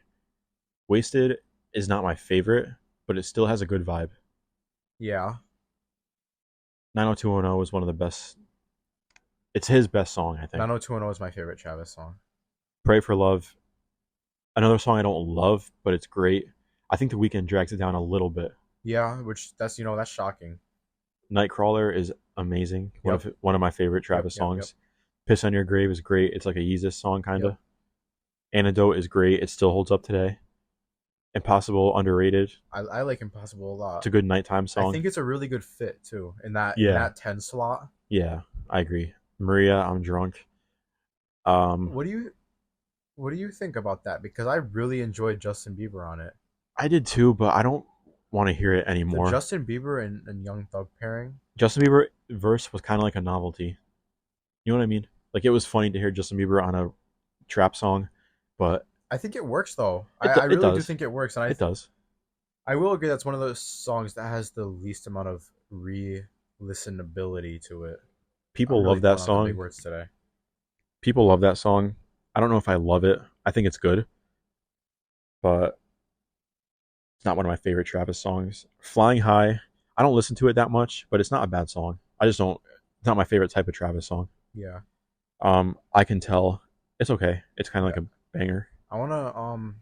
Wasted is not my favorite, but it still has a good vibe.
Yeah.
90210 is one of the best. It's his best song, I think.
90210 is my favorite Travis song.
Pray for Love. Another song I don't love, but it's great. I think The Weeknd drags it down a little bit.
Yeah, which that's shocking.
Nightcrawler is amazing. One of my favorite Travis
Yep.
songs. Piss on Your Grave is great. It's like a Yeezus song, kind of.
Yep.
Antidote is great. It still holds up today. Impossible, underrated.
I like Impossible a lot.
It's a good nighttime song.
I think it's a really good fit too in that
Yeah.
in that 10 slot.
Yeah, I agree. Maria, I'm Drunk.
What do you think about that? Because I really enjoyed Justin Bieber on it.
I did too, but I don't want to hear it
The
anymore.
Justin Bieber and Young Thug pairing.
Justin Bieber verse was kind of like a novelty. You know what I mean? Like, it was funny to hear Justin Bieber on a trap song, but
I think it works though.
It
I really do
does.
think it works, and
it does.
I will agree that's one of those songs that has the least amount of re-listenability to it.
People
I'm really
love that
going on the big
song.
words today.
People love that song. I don't know if I love it. I think it's good, but it's not one of my favorite Travis songs. Flying High, I don't listen to it that much, but it's not a bad song. I just don't. It's not my favorite type of Travis song.
Yeah.
I Can Tell. It's okay. It's kind of like a banger.
I wanna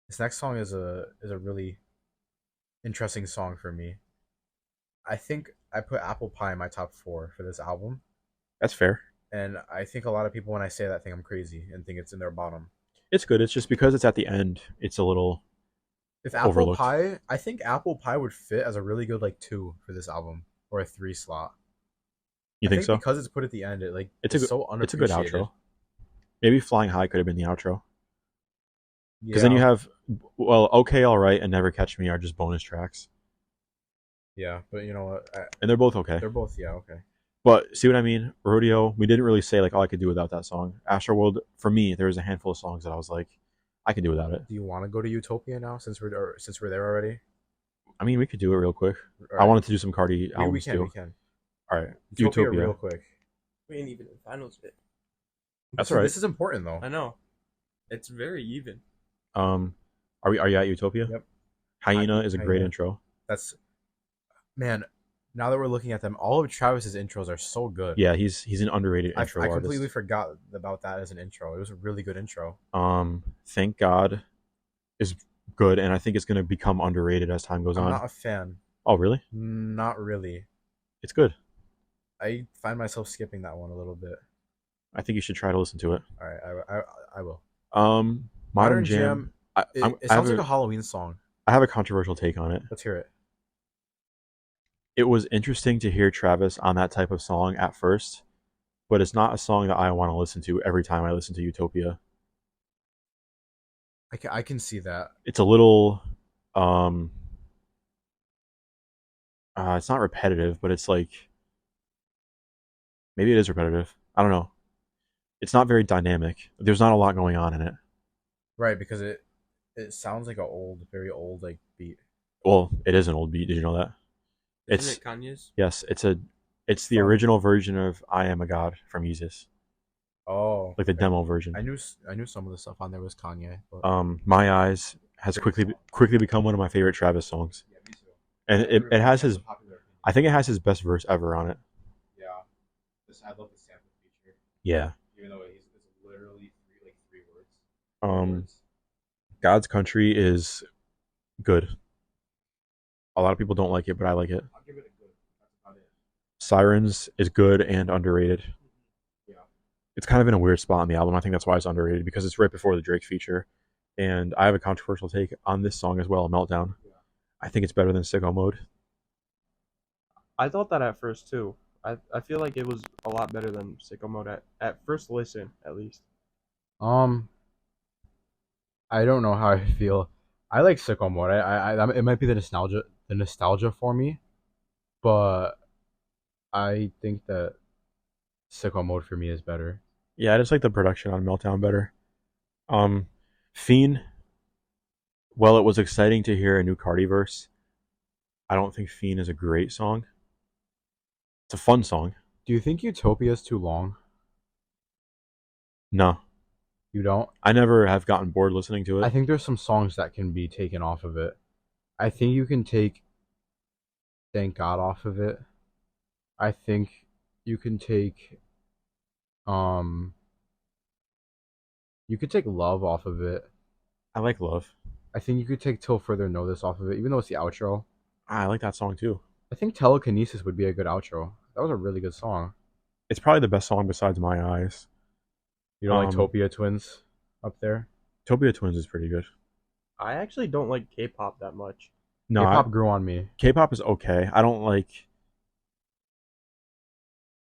this next song is a really interesting song for me. I think I put Apple Pie in my top 4 for this album,
That's fair.
and I think a lot of people when I say that think I'm crazy and think it's in their bottom.
It's good. It's just because it's at the end. It's a little.
If Apple
Overlooked.
Pie, I think Apple Pie would fit as a really good like 2 for this album or a 3 slot.
You
I
think so?
Because it's put at the end, it like
It's a
it's
good.
so
It's a good
unappreciated.
outro. Maybe Flying High could have been the outro.
Yeah.
Because then you have, well, Okay, All Right, and Never Catch Me are just bonus tracks,
Yeah, but you know what?
and they're both okay.
They're both okay.
But see what I mean? Rodeo, we didn't really say like all I could do without that song. Astroworld, for me, there was a handful of songs that I was like, I can do without it.
Do you want to go to Utopia now since we're there already?
I mean, we could do it real quick.
All
I wanted to do some Cardi
We
albums
can.
too.
We can.
All right,
Utopia
Utopia.
real quick.
We ain't even in finals yet.
That's
So
all right.
This is important though.
I know. It's very even.
Are you at Utopia?
Yep.
Hyena is a great
Hyena.
intro.
That's man. Now that we're looking at them, all of Travis's intros are so good.
Yeah, he's an underrated
I
intro
completely
artist.
forgot about that as an intro. It was a really good intro.
Thank God is good, and I think it's gonna become underrated as time goes
I'm
on.
not a fan.
Oh, really?
Not really.
It's good.
I find myself skipping that one a little bit.
I think you should try to listen to it.
All right, I will.
Modern Jam.
It
I
sounds
have
like a Halloween song.
I have a controversial take on it.
Let's hear it.
It was interesting to hear Travis on that type of song at first, but it's not a song that I want to listen to every time I listen to Utopia.
I can see that.
It's a little, it's not repetitive, but it's like, maybe it is repetitive. I don't know. It's not very dynamic. There's not a lot going on in it.
Right, because it sounds like very old like beat.
Well, it is an old beat. Did you know that?
Isn't it Kanye's?
Yes, it's the original version of I Am a God from Yeezus,
Oh,
like the
okay.
demo version.
I knew some of the stuff on there was Kanye. But...
My Eyes has quickly become one of my favorite Travis songs,
Yeah, me too.
and it has his. I think it has his best verse ever on it.
Yeah, I love the sample feature.
Yeah.
Even though it's literally three words.
God's Country is good. A lot of people don't like it, but I like it.
I'll give it a good. That's about it.
Sirens is good and underrated.
Yeah.
It's kind of in a weird spot on the album. I think that's why it's underrated, because it's right before the Drake feature. And I have a controversial take on this song as well, Meltdown.
Yeah.
I think it's better than Sicko Mode.
I thought that at first too. I feel like it was a lot better than Sicko Mode at first listen, at least.
I don't know how I feel. I like Sicko Mode. It might be the nostalgia for me, but I think that Sicko Mode for me is better.
Yeah, I just like the production on Meltdown better. Fiend, well, it was exciting to hear a new Cardi verse. I don't think Fiend is a great song. It's a fun song.
Do you think Utopia is too long?
No,
You don't?
I never have gotten bored listening to it.
I think there's some songs that can be taken off of it. I think you can take Thank God off of it. I think you can take you could take Love off of it.
I like Love.
I think you could take Till Further Notice off of it, even though it's the outro.
I like that song too.
I think Telekinesis would be a good outro. That was a really good song.
It's probably the best song besides My Eyes.
You don't like
Um,
Topia Twins up there?
Topia Twins is pretty good.
I actually don't like K-pop that much.
No,
K-pop grew on me.
K-pop is okay. I don't like.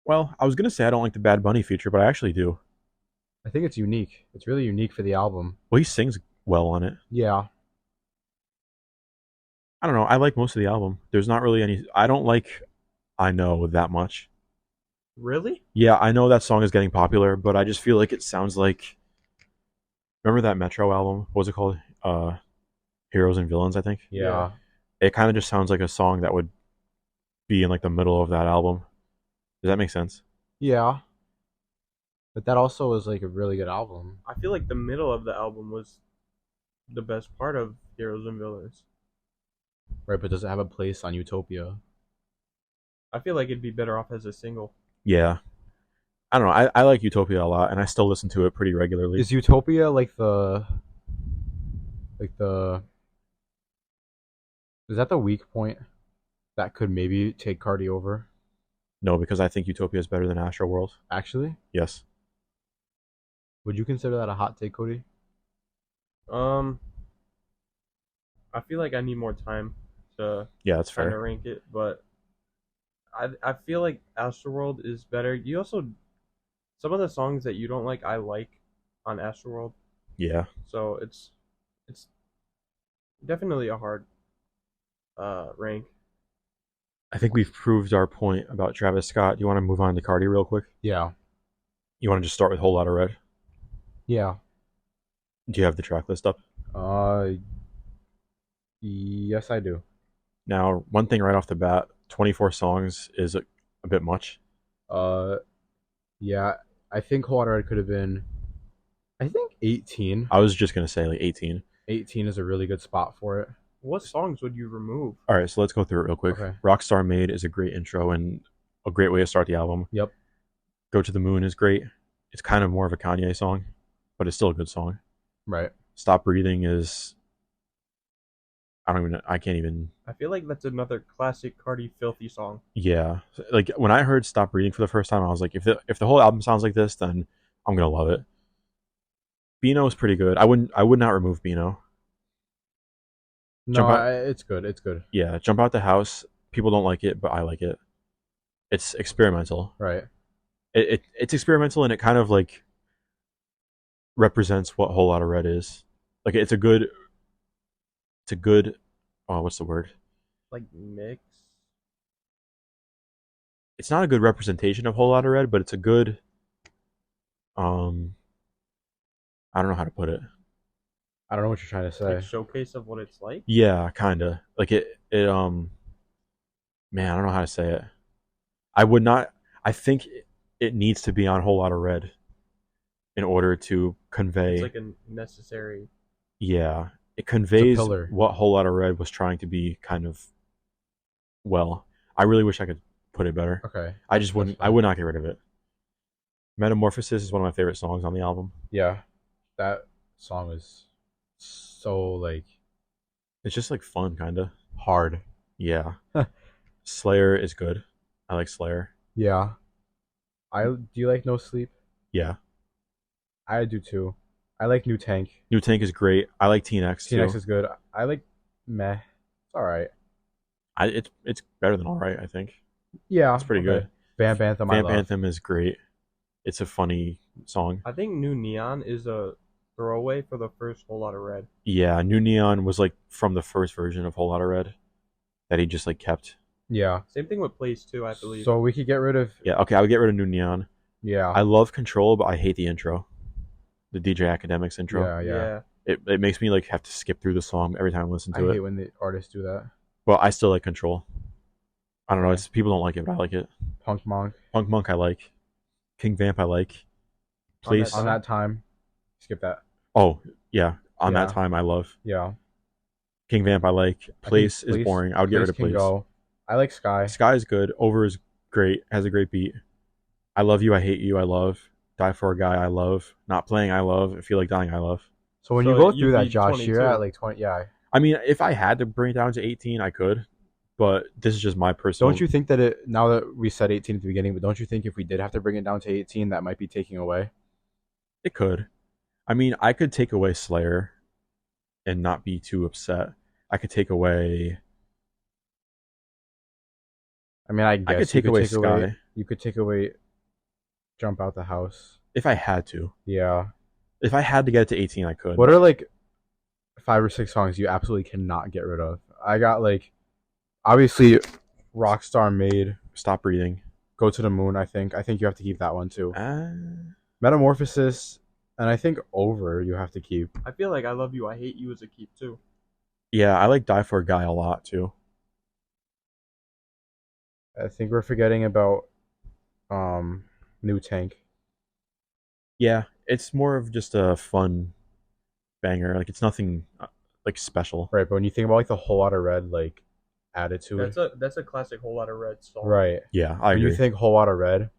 Well, I was gonna say I don't like the Bad Bunny feature, but I actually do.
I think it's unique. It's really unique for the album.
Well, he sings well on it.
Yeah.
I don't know. I like most of the album. There's not really any. I don't like I Know that much.
Really?
Yeah, I know that song is getting popular, but I just feel like it sounds like. Remember that Metro album? What was it called? Heroes and Villains, I think.
Yeah.
It kind of just sounds like a song that would be in like the middle of that album. Does that make sense?
Yeah.
But that also was like a really good album.
I feel like the middle of the album was the best part of Heroes and Villains.
Right, but does it have a place on Utopia?
I feel like it'd be better off as a single.
Yeah. I don't know. I like Utopia a lot, and I still listen to it pretty regularly.
Is Utopia like the is that the weak point that could maybe take Cardi over?
No, because I think Utopia is better than Astroworld.
Actually,
Yes.
would you consider that a hot take, Cody?
I feel like I need more time to
Yeah, that's
kind of
fair.
rank it, but I feel like Astroworld is better. You also some of the songs that you don't like, I like on Astroworld,
Yeah.
so it's definitely a hard rank.
I think we've proved our point about Travis Scott. You want to move on to Cardi real quick?
Yeah.
You want to just start with Whole Lotta Red?
Yeah.
Do you have the track list up?
Yes, I do.
Now, one thing right off the bat, 24 songs is a bit much.
Yeah, I think Whole Lotta Red could have been, I think 18.
I was just going to say like 18.
18 is a really good spot for it.
What songs would you remove?
All right, so let's go through it real quick.
Okay.
Rockstar Made is a great intro and a great way to start the album.
Yep.
Go to the Moon is great. It's kind of more of a Kanye song, but it's still a good song.
Right.
Stop Breathing is I can't even.
I feel like that's another classic Cardi filthy song.
Yeah, like when I heard "Stop Breathing" for the first time, I was like, if the whole album sounds like this, then I'm gonna love it. Beano is pretty good. I would not remove Beano.
No, it's good. It's good.
Yeah, Jump Out the House. People don't like it, but I like it. It's experimental.
Right.
It's experimental, and it kind of like represents what Whole Lotta Red is. Like it's a good. Oh, what's the word?
Like mix.
It's not a good representation of Whole Lotta Red, but it's a good. I don't know how to put it.
I don't know what you're trying to say.
Like showcase of what it's like.
Yeah, kinda. Like it. Man, I don't know how to say it. I would not. I think it needs to be on Whole Lotta Red in order to convey.
It's like a necessary.
Yeah, it conveys
pillar.
what Whole Lotta Red was trying to be. Kind of. Well, I really wish I could put it better.
Okay.
I just wouldn't. I would not get rid of it. Metamorphosis is one of my favorite songs on the album.
Yeah, that song is so like
It's just like fun, kind of.
hard.
Yeah. Slayer is good. I like Slayer.
Yeah. Do you like No Sleep?
Yeah.
I do too. I like New Tank.
New Tank is great. I like Teen X too.
Teen X is good. I like Meh. It's alright.
It's better than alright, I think.
Yeah.
It's pretty good.
Vamp Anthem,
Vamp
I love.
Anthem is great. It's a funny song.
I think New Neon is a throwaway for the first Whole Lotta Red.
Yeah, New Neon was like from the first version of Whole Lotta Red that he just like kept.
Yeah.
Same thing with Place 2, I believe.
So we could get rid of.
Yeah, okay, I would get rid of New Neon.
Yeah.
I love Control, but I hate the intro. The DJ Academics intro.
Yeah.
It makes me like have to skip through the song every time I listen
I
to
hate
it.
when the artists do that.
But I still like Control. I don't know. It's people don't like it, but I like it.
Punk Monk.
Punk Monk I like. King Vamp I like. Place.
On that time. Skip that.
Oh yeah, on
Yeah.
that time I love.
Yeah.
King Vamp I like. Place is
Place-
boring. I would get rid of
can
Place.
go. I like Sky.
Sky is good. Over is great. Has a great beat. I love you. I hate you. I love. Die for a guy. I love. Not playing. I love. I feel like dying. I love.
So when
So
you go
you'd
through that,
be
Josh,
22.
you're at like 20. Yeah.
I mean, if I had to bring it down to 18, I could. But this is just my personal.
Don't you think that it, now that we said 18 at the beginning, but don't you think if we did have to bring it down to 18, that might be taking away?
It could. I mean, I could take away Slayer and not be too upset. I could take away.
I mean, I guess
could take away Sky.
You could take away Jump Out the House.
If I had to.
Yeah.
If I had to get it to 18, I could.
What are like 5 or 6 songs you absolutely cannot get rid of? I got like, obviously, Rockstar Made,
Stop Breathing.
Go to the Moon, I think. I think you have to keep that one too. Metamorphosis, and I think Over you have to keep.
I feel like I Love You, I Hate You is a keep too.
Yeah, I like Die for a Guy a lot too.
I think we're forgetting about New Tank.
Yeah, it's more of just a fun banger. Like it's nothing like special.
Right, but when you think about like the Whole Lotta Red like attitude,
That's a classic Whole Lotta Red song.
right?
Yeah, I
When
agree.
you think Whole Lotta Red,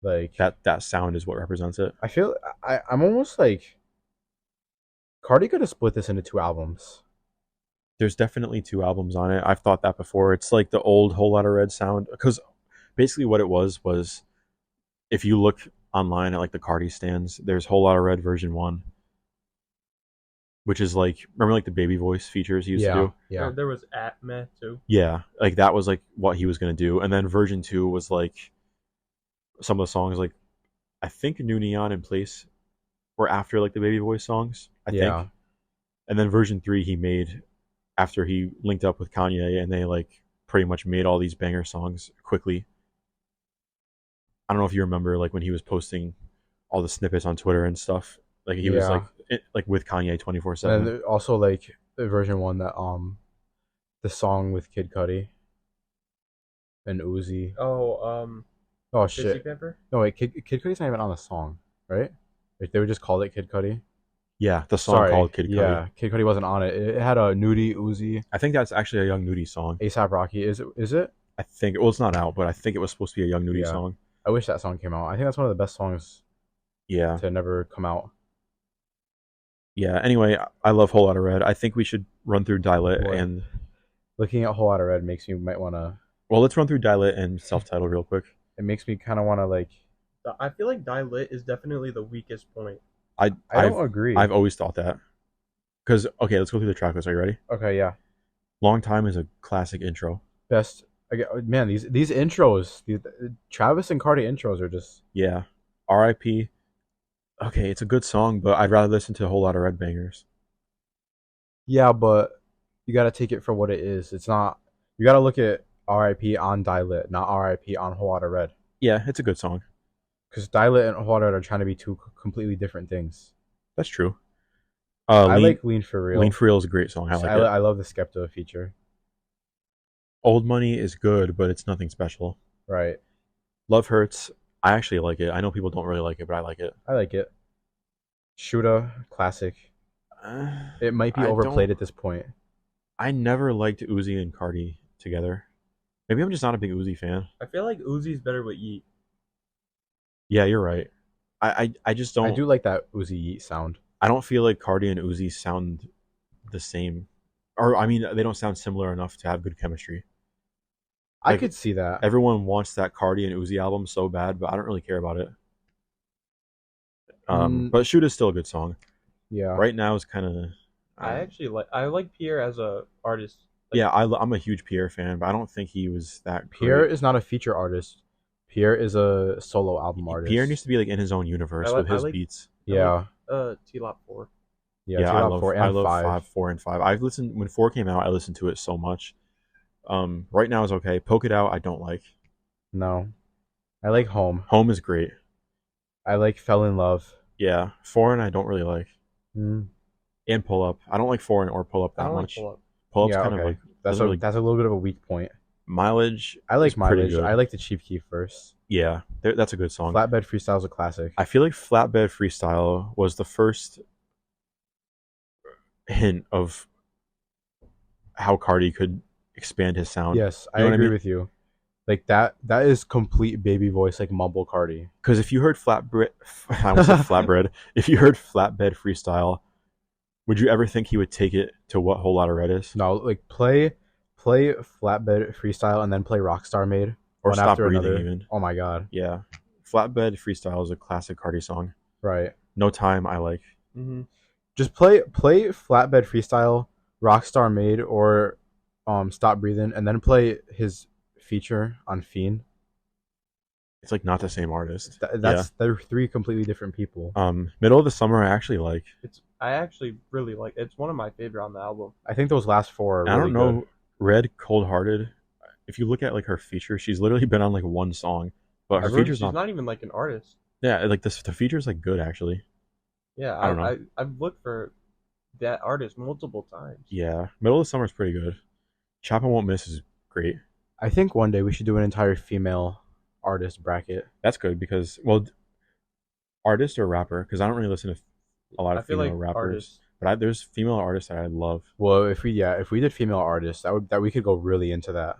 like
that sound is what represents it.
I feel I'm almost like Cardi could have split this into 2 albums.
There's definitely 2 albums on it. I've thought that before. It's like the old Whole Lotta Red sound, because basically what it was if you look online at like the Cardi stands, there's Whole Lotta Red version 1, which is like, remember like the baby voice features he used to do?
Yeah.
There was Atmeh too.
Yeah, like that was like what he was gonna do, and then version 2 was like some of the songs, like I think New Neon in Place were after like the baby voice songs, I think. And then version 3 he made after he linked up with Kanye, and they like pretty much made all these banger songs quickly. I don't know if you remember like when he was posting all the snippets on Twitter and stuff. Like he was like with Kanye 24/7.
And then also like the version 1 that the song with Kid Cudi and Uzi.
Oh,
Oh
Fizzy
shit.
Pepper?
No wait, Kid Cudi's not even on the song, right? Like, they would just call it Kid Cudi.
Yeah, the song called Kid Cudi.
Yeah, Kid Cudi wasn't on it. It had a Nudie, Uzi,
I think that's actually a Young Nudie song.
ASAP Rocky. Is it?
I think, well, it's not out, but I think it was supposed to be a Young Nudie
Yeah.
song.
I wish that song came out. I think that's one of the best songs
Yeah.
to never come out.
Yeah. Anyway, I love Whole Lotta Red. I think we should run through Dial-It
Boy.
and
Looking at Whole Lotta Red makes me might want to.
well, let's run through Dial-It and Self-Titled real quick.
It makes me kind of want to like.
I feel like Die Lit is definitely the weakest point.
I don't agree.
I've always thought that. Because okay, let's go through the track list. Are you ready?
Okay, yeah.
Long Time is a classic intro.
Best. Man, these intros, Travis and Cardi intros are just.
Yeah. R.I.P. Okay, it's a good song, but I'd rather listen to a Whole Lotta Red bangers.
Yeah, but you got to take it for what it is. It's not. You got to look at R.I.P. on Die Lit, not R.I.P. on Whole Lotta Red.
Yeah, it's a good song.
Because Die Lit and Whole Lotta Red are trying to be two completely different things.
That's true.
I like Lean for Real.
Lean for Real is a great song. I like it.
I love the Skepta feature.
Old Money is good, but it's nothing special.
Right.
Love Hurts, I actually like it. I know people don't really like it, but I like it.
I like it. Shooter, classic. It might be overplayed at this point.
I never liked Uzi and Cardi together. Maybe I'm just not a big Uzi fan.
I feel like Uzi's better with Yeet.
Yeah, you're right. I just don't.
I do like that Uzi Yeet sound.
I don't feel like Cardi and Uzi sound the same. Or, I mean, they don't sound similar enough to have good chemistry.
I
Like,
could see that.
Everyone wants that Cardi and Uzi album so bad, but I don't really care about it. But Shoot is still a good song.
Yeah.
Right Now is kind of.
I like Pierre as a artist. Like,
Yeah, I'm a huge Pierre fan, but I don't think he was that.
Pierre
great.
is not a feature artist. Pierre is a solo album artist.
Pierre needs to be like in his own universe with his beats.
Yeah.
T-Lop 4.
Yeah,
I love
4 and
5, 4 and 5. I've listened when 4 came out. I listened to it so much. Right Now is okay. Poke It Out, I don't like.
No. I like Home.
Home is great.
I like Fell in Love.
Yeah, Foreign I don't really like.
Mm.
And Pull Up. I don't like Foreign or Pull Up
I
that
don't like
much.
Pull Up.
Pull Up's
Yeah,
kind of
okay.
like
That's
doesn't
a little bit of a weak point.
Mileage.
I like
is pretty
Mileage.
good.
I like the Chief Keef verse.
Yeah, that's a good song.
Flatbed Freestyle is a classic.
I feel like Flatbed Freestyle was the first hint of how Cardi could expand his sound.
Yes,
You know
I
what I
agree
mean?
with you. Like that is complete baby voice, like mumble Cardi.
Because if you heard Flatbed, I almost said Flatbread. If you heard Flatbed Freestyle, would you ever think he would take it to what Whole Lotta Red is?
No, like play Flatbed Freestyle and then play Rockstar Made
Or
one
Stop
after
Breathing
another.
even.
Oh my god.
Yeah. Flatbed Freestyle is a classic Cardi song.
Right.
No Time I like.
Mm-hmm.
Just play Flatbed Freestyle, Rockstar Made, or Stop Breathing, and then play his feature on Fiend.
It's like not the same artist.
They're 3 completely different people.
Middle of the Summer I actually like.
I actually really like it. It's one of my favorite on the album.
I think those last 4 are really
I don't know.
good.
Red Cold Hearted. If you look at like her feature, she's literally been on like one song, but her
She's
feature's
not even like an artist.
Yeah, like the feature's like good actually.
Yeah,
I don't know.
I've looked for that artist multiple times.
Yeah, Middle of the Summer is pretty good. Chop and Won't Miss is great.
I think one day we should do an entire female artist bracket.
That's good because well,
Artist or rapper? Because I don't really listen to a lot
I
of
feel
female
like
rappers,
artists.
but there's female artists that I love.
Well, if we did female artists, that we could go really into that.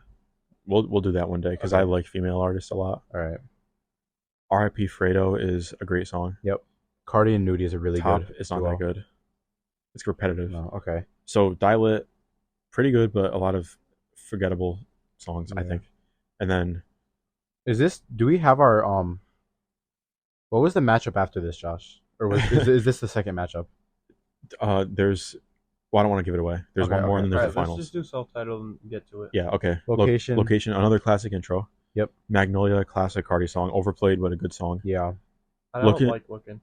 We'll do that one day because I
Okay.
like female artists a lot.
All right.
R.I.P. Fredo is a great song.
Yep. Cardi and Nudie is a really
Top
good.
is not
duo.
that good. It's repetitive.
No. Okay.
So Dial-It, pretty good, but a lot of forgettable songs, I
Yeah.
think. And then
Do we have our What was the matchup after this, Josh? Or is this the second matchup?
there's, well, I don't want to give it away. There's
Okay,
one more,
okay.
and then there's
Alright,
the
let's
finals.
just do self-titled and get to it.
Yeah, okay.
Location.
Location, another classic intro.
Yep.
Magnolia, classic Cardi song. Overplayed, but a good song.
Yeah.
I don't
Looking-
like looking.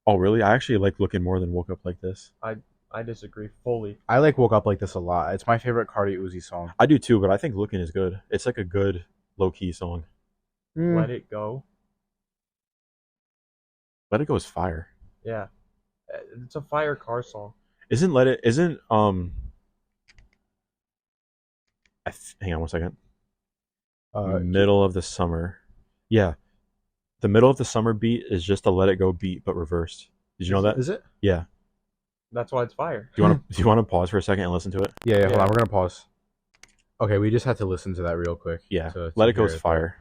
Oh, really? I actually like Looking more than Woke Up Like This.
I disagree fully.
I like Woke Up Like This a lot. It's my favorite Cardi Uzi song.
I do too, but I think Looking is good. It's like a good low-key song.
Let It Go.
Let It Go is fire.
Yeah. It's a fire car song.
Isn't hang on one second. Middle of the Summer. Yeah. The Middle of the Summer beat is just a Let It Go beat, but reversed. Did you know that?
Is it?
Yeah.
That's why it's fire.
Do you want to pause for a second and listen to it?
Yeah, hold
Yeah.
on, we're gonna pause. Okay, we just had to listen to that real quick.
Yeah.
to
Let It Go
hear
is fire.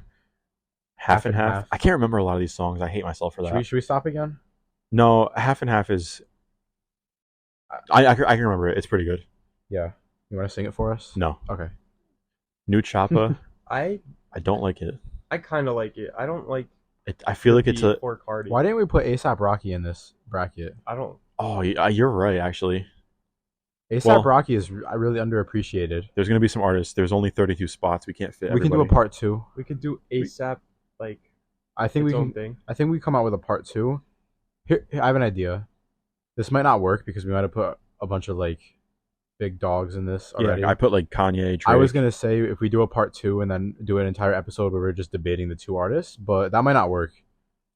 Half and half. I can't remember a lot of these songs. I hate myself for that.
Should we stop again?
No, Half and Half is. I can remember it. It's pretty good.
Yeah. You want to sing it for us?
No.
Okay.
New Choppa.
I
don't like it.
kind of like it. I don't like.
I feel like it's
the
a.
beat for Cardi.
Why didn't we put ASAP Rocky in this bracket?
I don't.
Oh, you're right. Actually,
ASAP
Well-
Rocky is really underappreciated.
there's gonna be some artists. There's only 32 spots. We can't fit.
We can do a
everybody.
part 2.
We could do ASAP like
I think
its
we
own
can.
thing.
I think we come out with a part 2. Here, I have an idea. This might not work because we might have put a bunch of like big dogs in this already.
Yeah, I put like Kanye. Drake.
I was gonna say if we do a part 2 and then do an entire episode where we're just debating the two artists, but that might not work.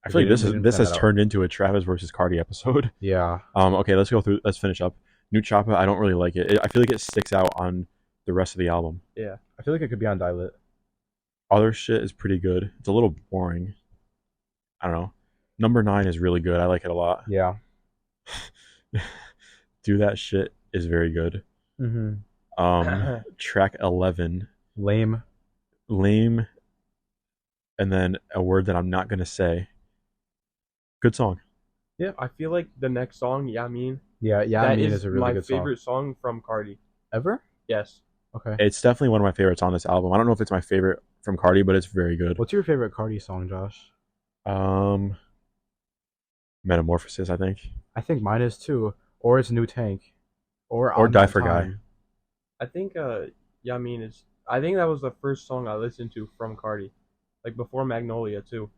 I feel like
we didn't
this
plan
has
that out.
turned into a Travis versus Cardi episode.
Yeah.
Okay, let's go through. Let's finish up. New Choppa. I don't really like it. I feel like it sticks out on the rest of the album.
Yeah.
I feel like it could be on Dial-It.
Other shit is pretty good. It's a little boring. I don't know. Number 9 is really good. I like it a lot.
Yeah.
Do That Shit is very good.
Mm-hmm.
Track 11,
Lame.
Lame, and then a word that I'm not gonna say. Good song.
Yeah. I feel like the next song, Yamin.
Yeah, I
that
mean, it's a really
my
good
favorite song from Cardi.
song. Ever?
Yes.
Okay.
It's definitely one of my favorites on this album. I don't know if it's my favorite from Cardi, but it's very good.
What's your favorite Cardi song, Josh?
Metamorphosis, I think.
I think mine is too. Or it's New Tank. Or
Or
On
Die
That
for Guy.
Time.
I think Yamin is. I think that was the first song I listened to from Cardi, like before Magnolia too.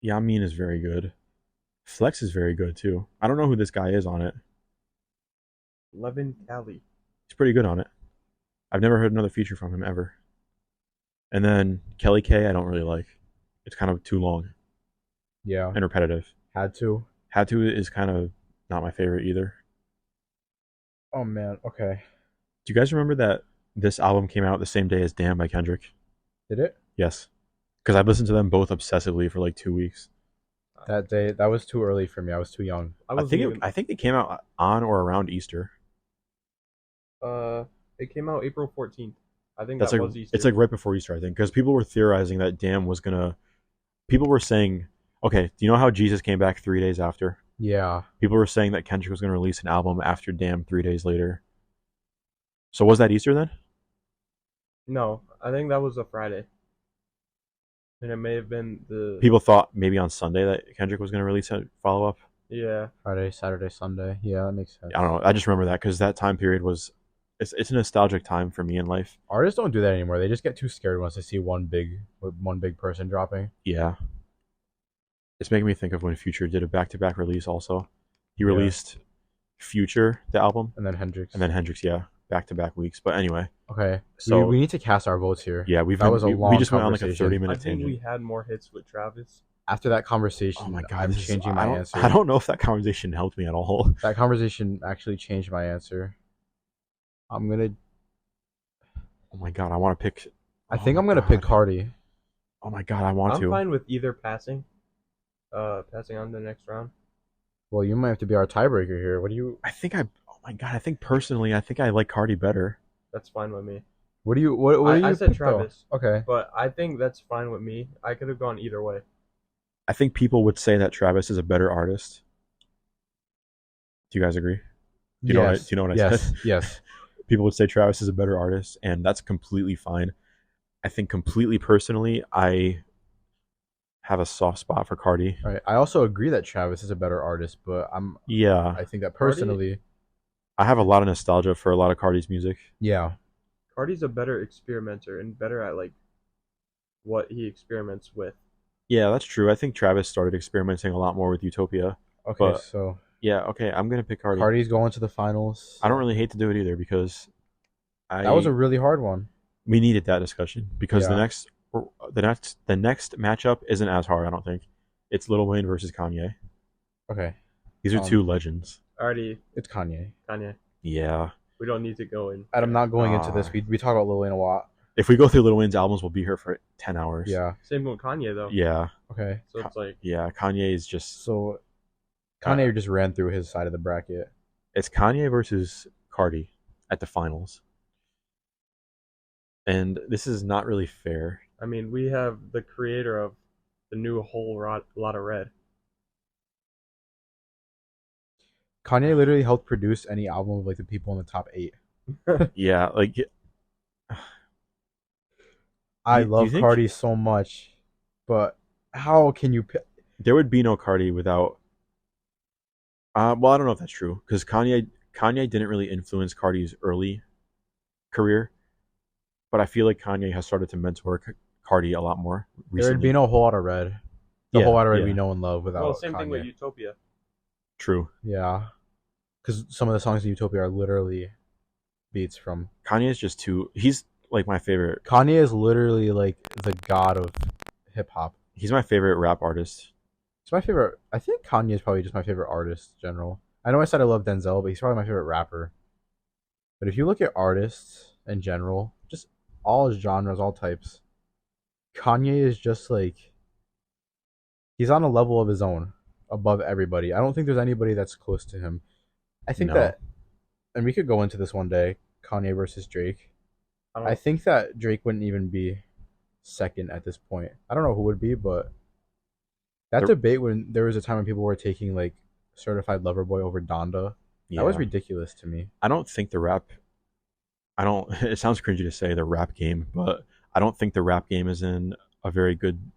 Yamin is very good. Flex is very good too. I don't know who this guy is on it.
Levin Cali.
He's pretty good on it. I've never heard another feature from him ever. And then Kelly K, I don't really like. It's kind of too long
Yeah.
and repetitive.
Had to.
Had to is kind of not my favorite either.
Oh man. Okay.
Do you guys remember that this album came out the same day as Damn by Kendrick?
Did it?
Yes. Because I've listened to them both obsessively for like 2 weeks.
That day. That was too early for me. I was too young.
I think they came out on or around Easter.
It came out April 14th. I think
That's
that
like
was Easter.
it's like right before Easter, I think, because people were theorizing that Damn was gonna. People were saying, okay, do you know how Jesus came back 3 days after?
Yeah.
People were saying that Kendrick was gonna release an album after Damn 3 days later. So was that Easter then?
No, I think that was a Friday. And it may have been the
People thought maybe on Sunday that Kendrick was gonna release a follow up.
Yeah.
Friday, Saturday, Sunday. Yeah, that makes sense.
I don't know. I just remember that because that time period was. It's a nostalgic time for me in life.
Artists don't do that anymore. They just get too scared once they see one big person dropping.
Yeah. It's making me think of when Future did a back-to-back release also. He
Yeah.
released Future, the album,
And then Hendrix.
and then Hendrix, yeah, back-to-back weeks. But anyway,
Okay.
So-
we need to cast our votes here.
yeah,
That was a
we
long
just went on like a
conversation.
30-minute
I think
tangent.
we had more hits with Travis.
After that conversation,
Oh my god,
I'm
this is-
changing
I
my
don't-
answer.
I don't know if that conversation helped me at all.
That conversation actually changed my answer. I'm gonna.
Oh my god, I want to pick.
I
oh
think
my
I'm gonna pick
God.
Cardi.
Oh my god, I want
I'm
to.
fine with either passing on to the next round.
Well, you might have to be our tiebreaker here. What do you?
Oh my god, I think personally, I think I like Cardi better.
That's fine with me.
What do you? What do you
I said
pick, though?
Travis,
Okay.
but I think that's fine with me. I could have gone either way.
I think people would say that Travis is a better artist. Do you guys agree? Do you know what I
yes.
said?
Yes.
People would say Travis is a better artist, and that's completely fine. I think completely personally, I have a soft spot for Cardi.
All right. I also agree that Travis is a better artist, but
Yeah,
I think that
Cardi-
personally,
I have a lot of nostalgia for a lot of Cardi's music.
yeah.
Cardi's a better experimenter and better at like what he experiments with.
Yeah, that's true. I think Travis started experimenting a lot more with Utopia.
Okay,
But-
so
Yeah, okay, I'm gonna pick Cardi.
Cardi's going to the finals.
I don't really hate to do it either because
That was a really hard one.
we needed that discussion because
Yeah.
the next matchup isn't as hard. I don't think it's Lil Wayne versus Kanye.
Okay,
These are
Um,
two legends.
Already,
it's Kanye.
Kanye.
Yeah.
We don't need to go in.
And I'm not going into this. We talk about Lil Wayne a lot.
If we go through Lil Wayne's albums, we'll be here for 10 hours.
Yeah.
Same with Kanye though.
Yeah.
Okay.
So it's like
Yeah. Kanye is just.
So Kanye just ran through his side of the bracket.
It's Kanye versus Cardi at the finals. And this is not really fair.
I mean, we have the creator of the new whole lot of red.
Kanye literally helped produce any album of like the people in the top 8.
Yeah. Like,
I
Do you
love
think-
Cardi so much, but how can you pick?
there would be no Cardi without. Well, I don't know if that's true because Kanye didn't really influence Cardi's early career, but I feel like Kanye has started to mentor Cardi a lot more recently.
There would be no whole lot of red. The
Yeah,
whole lot of red
yeah.
we know and love without
Well, same
Kanye.
thing with Utopia.
True.
Yeah, because some of the songs in Utopia are literally beats from
Kanye is just too. He's like my favorite.
Kanye is literally like the god of hip hop.
He's my favorite rap artist.
It's my favorite. I think Kanye is probably just my favorite artist in general. I know I said I love Denzel, but he's probably my favorite rapper. But if you look at artists in general, just all genres, all types, Kanye is just like he's on a level of his own, above everybody. I don't think there's anybody that's close to him. I think
No.
that, and we could go into this one day, Kanye versus Drake.
I don't
I think that Drake wouldn't even be second at this point. I don't know who would be, but that
The-
debate when there was a time when people were taking like Certified Lover Boy over Donda, that was
Yeah.
ridiculous to me.
I don't think the rap. I don't. It sounds cringy to say the rap game, but I don't think the rap game is in a very good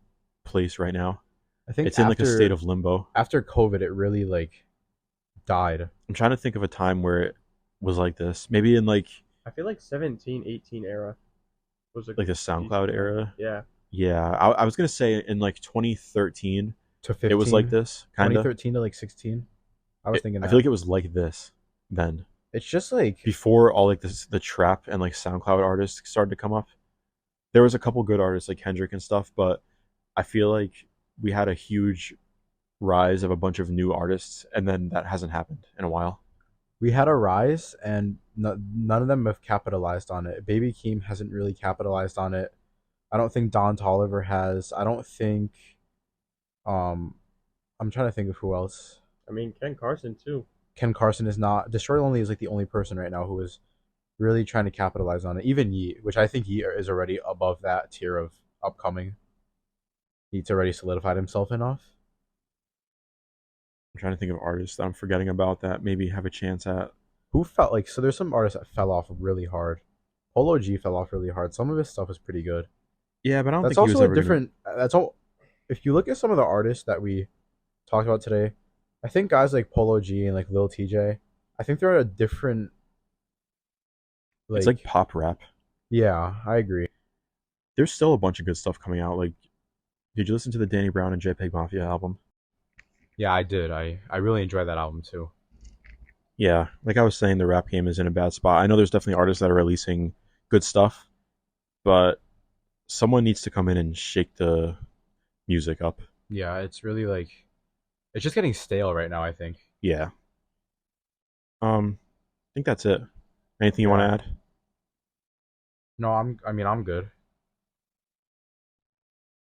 place right now.
I think
It's in like a state of limbo.
after COVID, it really like died.
I'm trying to think of a time where it was like this. Maybe in like
I feel like 17, 18 era was a
the SoundCloud era.
Yeah.
Yeah, I was gonna say in like 2013,
To 15,
it was like this kind of.
2013 to like 16. I was thinking
I
that.
feel like it was like this then.
It's just like
Before all like this, the trap and like SoundCloud artists started to come up. There was a couple good artists like Kendrick and stuff, but I feel like we had a huge rise of a bunch of new artists, and then that hasn't happened in a while.
we had a rise, and none of them have capitalized on it. Baby Keem hasn't really capitalized on it. I don't think Don Toliver has. I don't think. I'm trying to think of who else.
I mean, Ken Carson too.
Ken Carson is not. Destroy Lonely is like the only person right now who is really trying to capitalize on it. Even Yeet, which I think Yeet is already above that tier of upcoming. Yeet's already solidified himself enough.
I'm trying to think of artists that I'm forgetting about that maybe have a chance at.
Who felt like so? There's some artists that fell off really hard. Polo G fell off really hard. Some of his stuff is pretty good.
Yeah, but I don't
That's
think he was
also a
ever gonna-
different. That's all. If you look at some of the artists that we talked about today, I think guys like Polo G and like Lil TJ, I think they're at a different.
It's like pop rap.
Yeah, I agree.
There's still a bunch of good stuff coming out. Like, did you listen to the Danny Brown and JPEG Mafia album?
Yeah, I did. I really enjoyed that album too.
Yeah, like I was saying, the rap game is in a bad spot. I know there's definitely artists that are releasing good stuff, but someone needs to come in and shake the music up.
Yeah, it's really like, it's just getting stale right now. I think.
Yeah. I think that's it. Anything you want to add?
No, I'm good.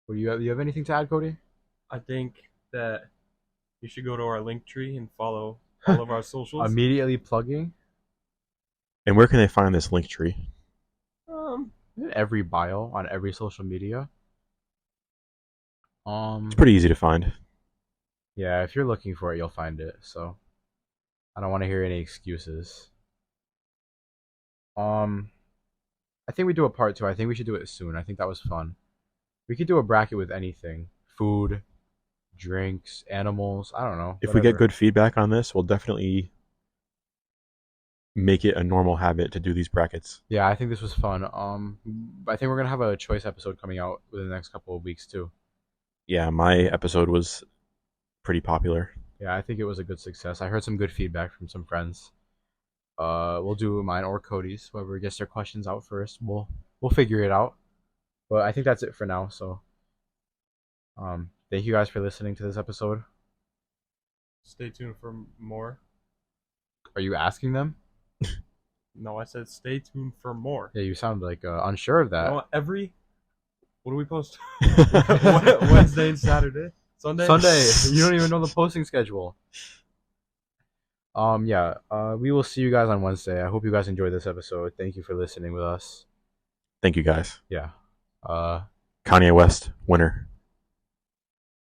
Well, you have anything to add, Cody?
I think that you should go to our link tree and follow all of our socials.
Immediately plugging
And where can they find this link tree?
every bio on every social media.
It's pretty easy to find.
Yeah, if you're looking for it, you'll find it. So I don't want to hear any excuses. I think we do a part 2. I think we should do it soon. I think that was fun. We could do a bracket with anything. Food, drinks, animals, I don't know.
If we get
whatever.
good feedback on this, we'll definitely make it a normal habit to do these brackets.
Yeah, I think this was fun. I think we're gonna have a choice episode coming out within the next couple of weeks too.
Yeah, my episode was pretty popular.
Yeah, I think it was a good success. I heard some good feedback from some friends. We'll do mine or Cody's. Whoever gets their questions out first, we'll figure it out. But I think that's it for now. So, thank you guys for listening to this episode.
Stay tuned for more.
Are you asking them?
No, I said stay tuned for more.
Yeah, you sound like unsure of that.
You know, what do we post? Wednesday and Saturday? Sunday?
You don't even know the posting schedule. We will see you guys on Wednesday. I hope you guys enjoyed this episode. Thank you for listening with us.
Thank you guys.
Yeah.
Kanye West, winner.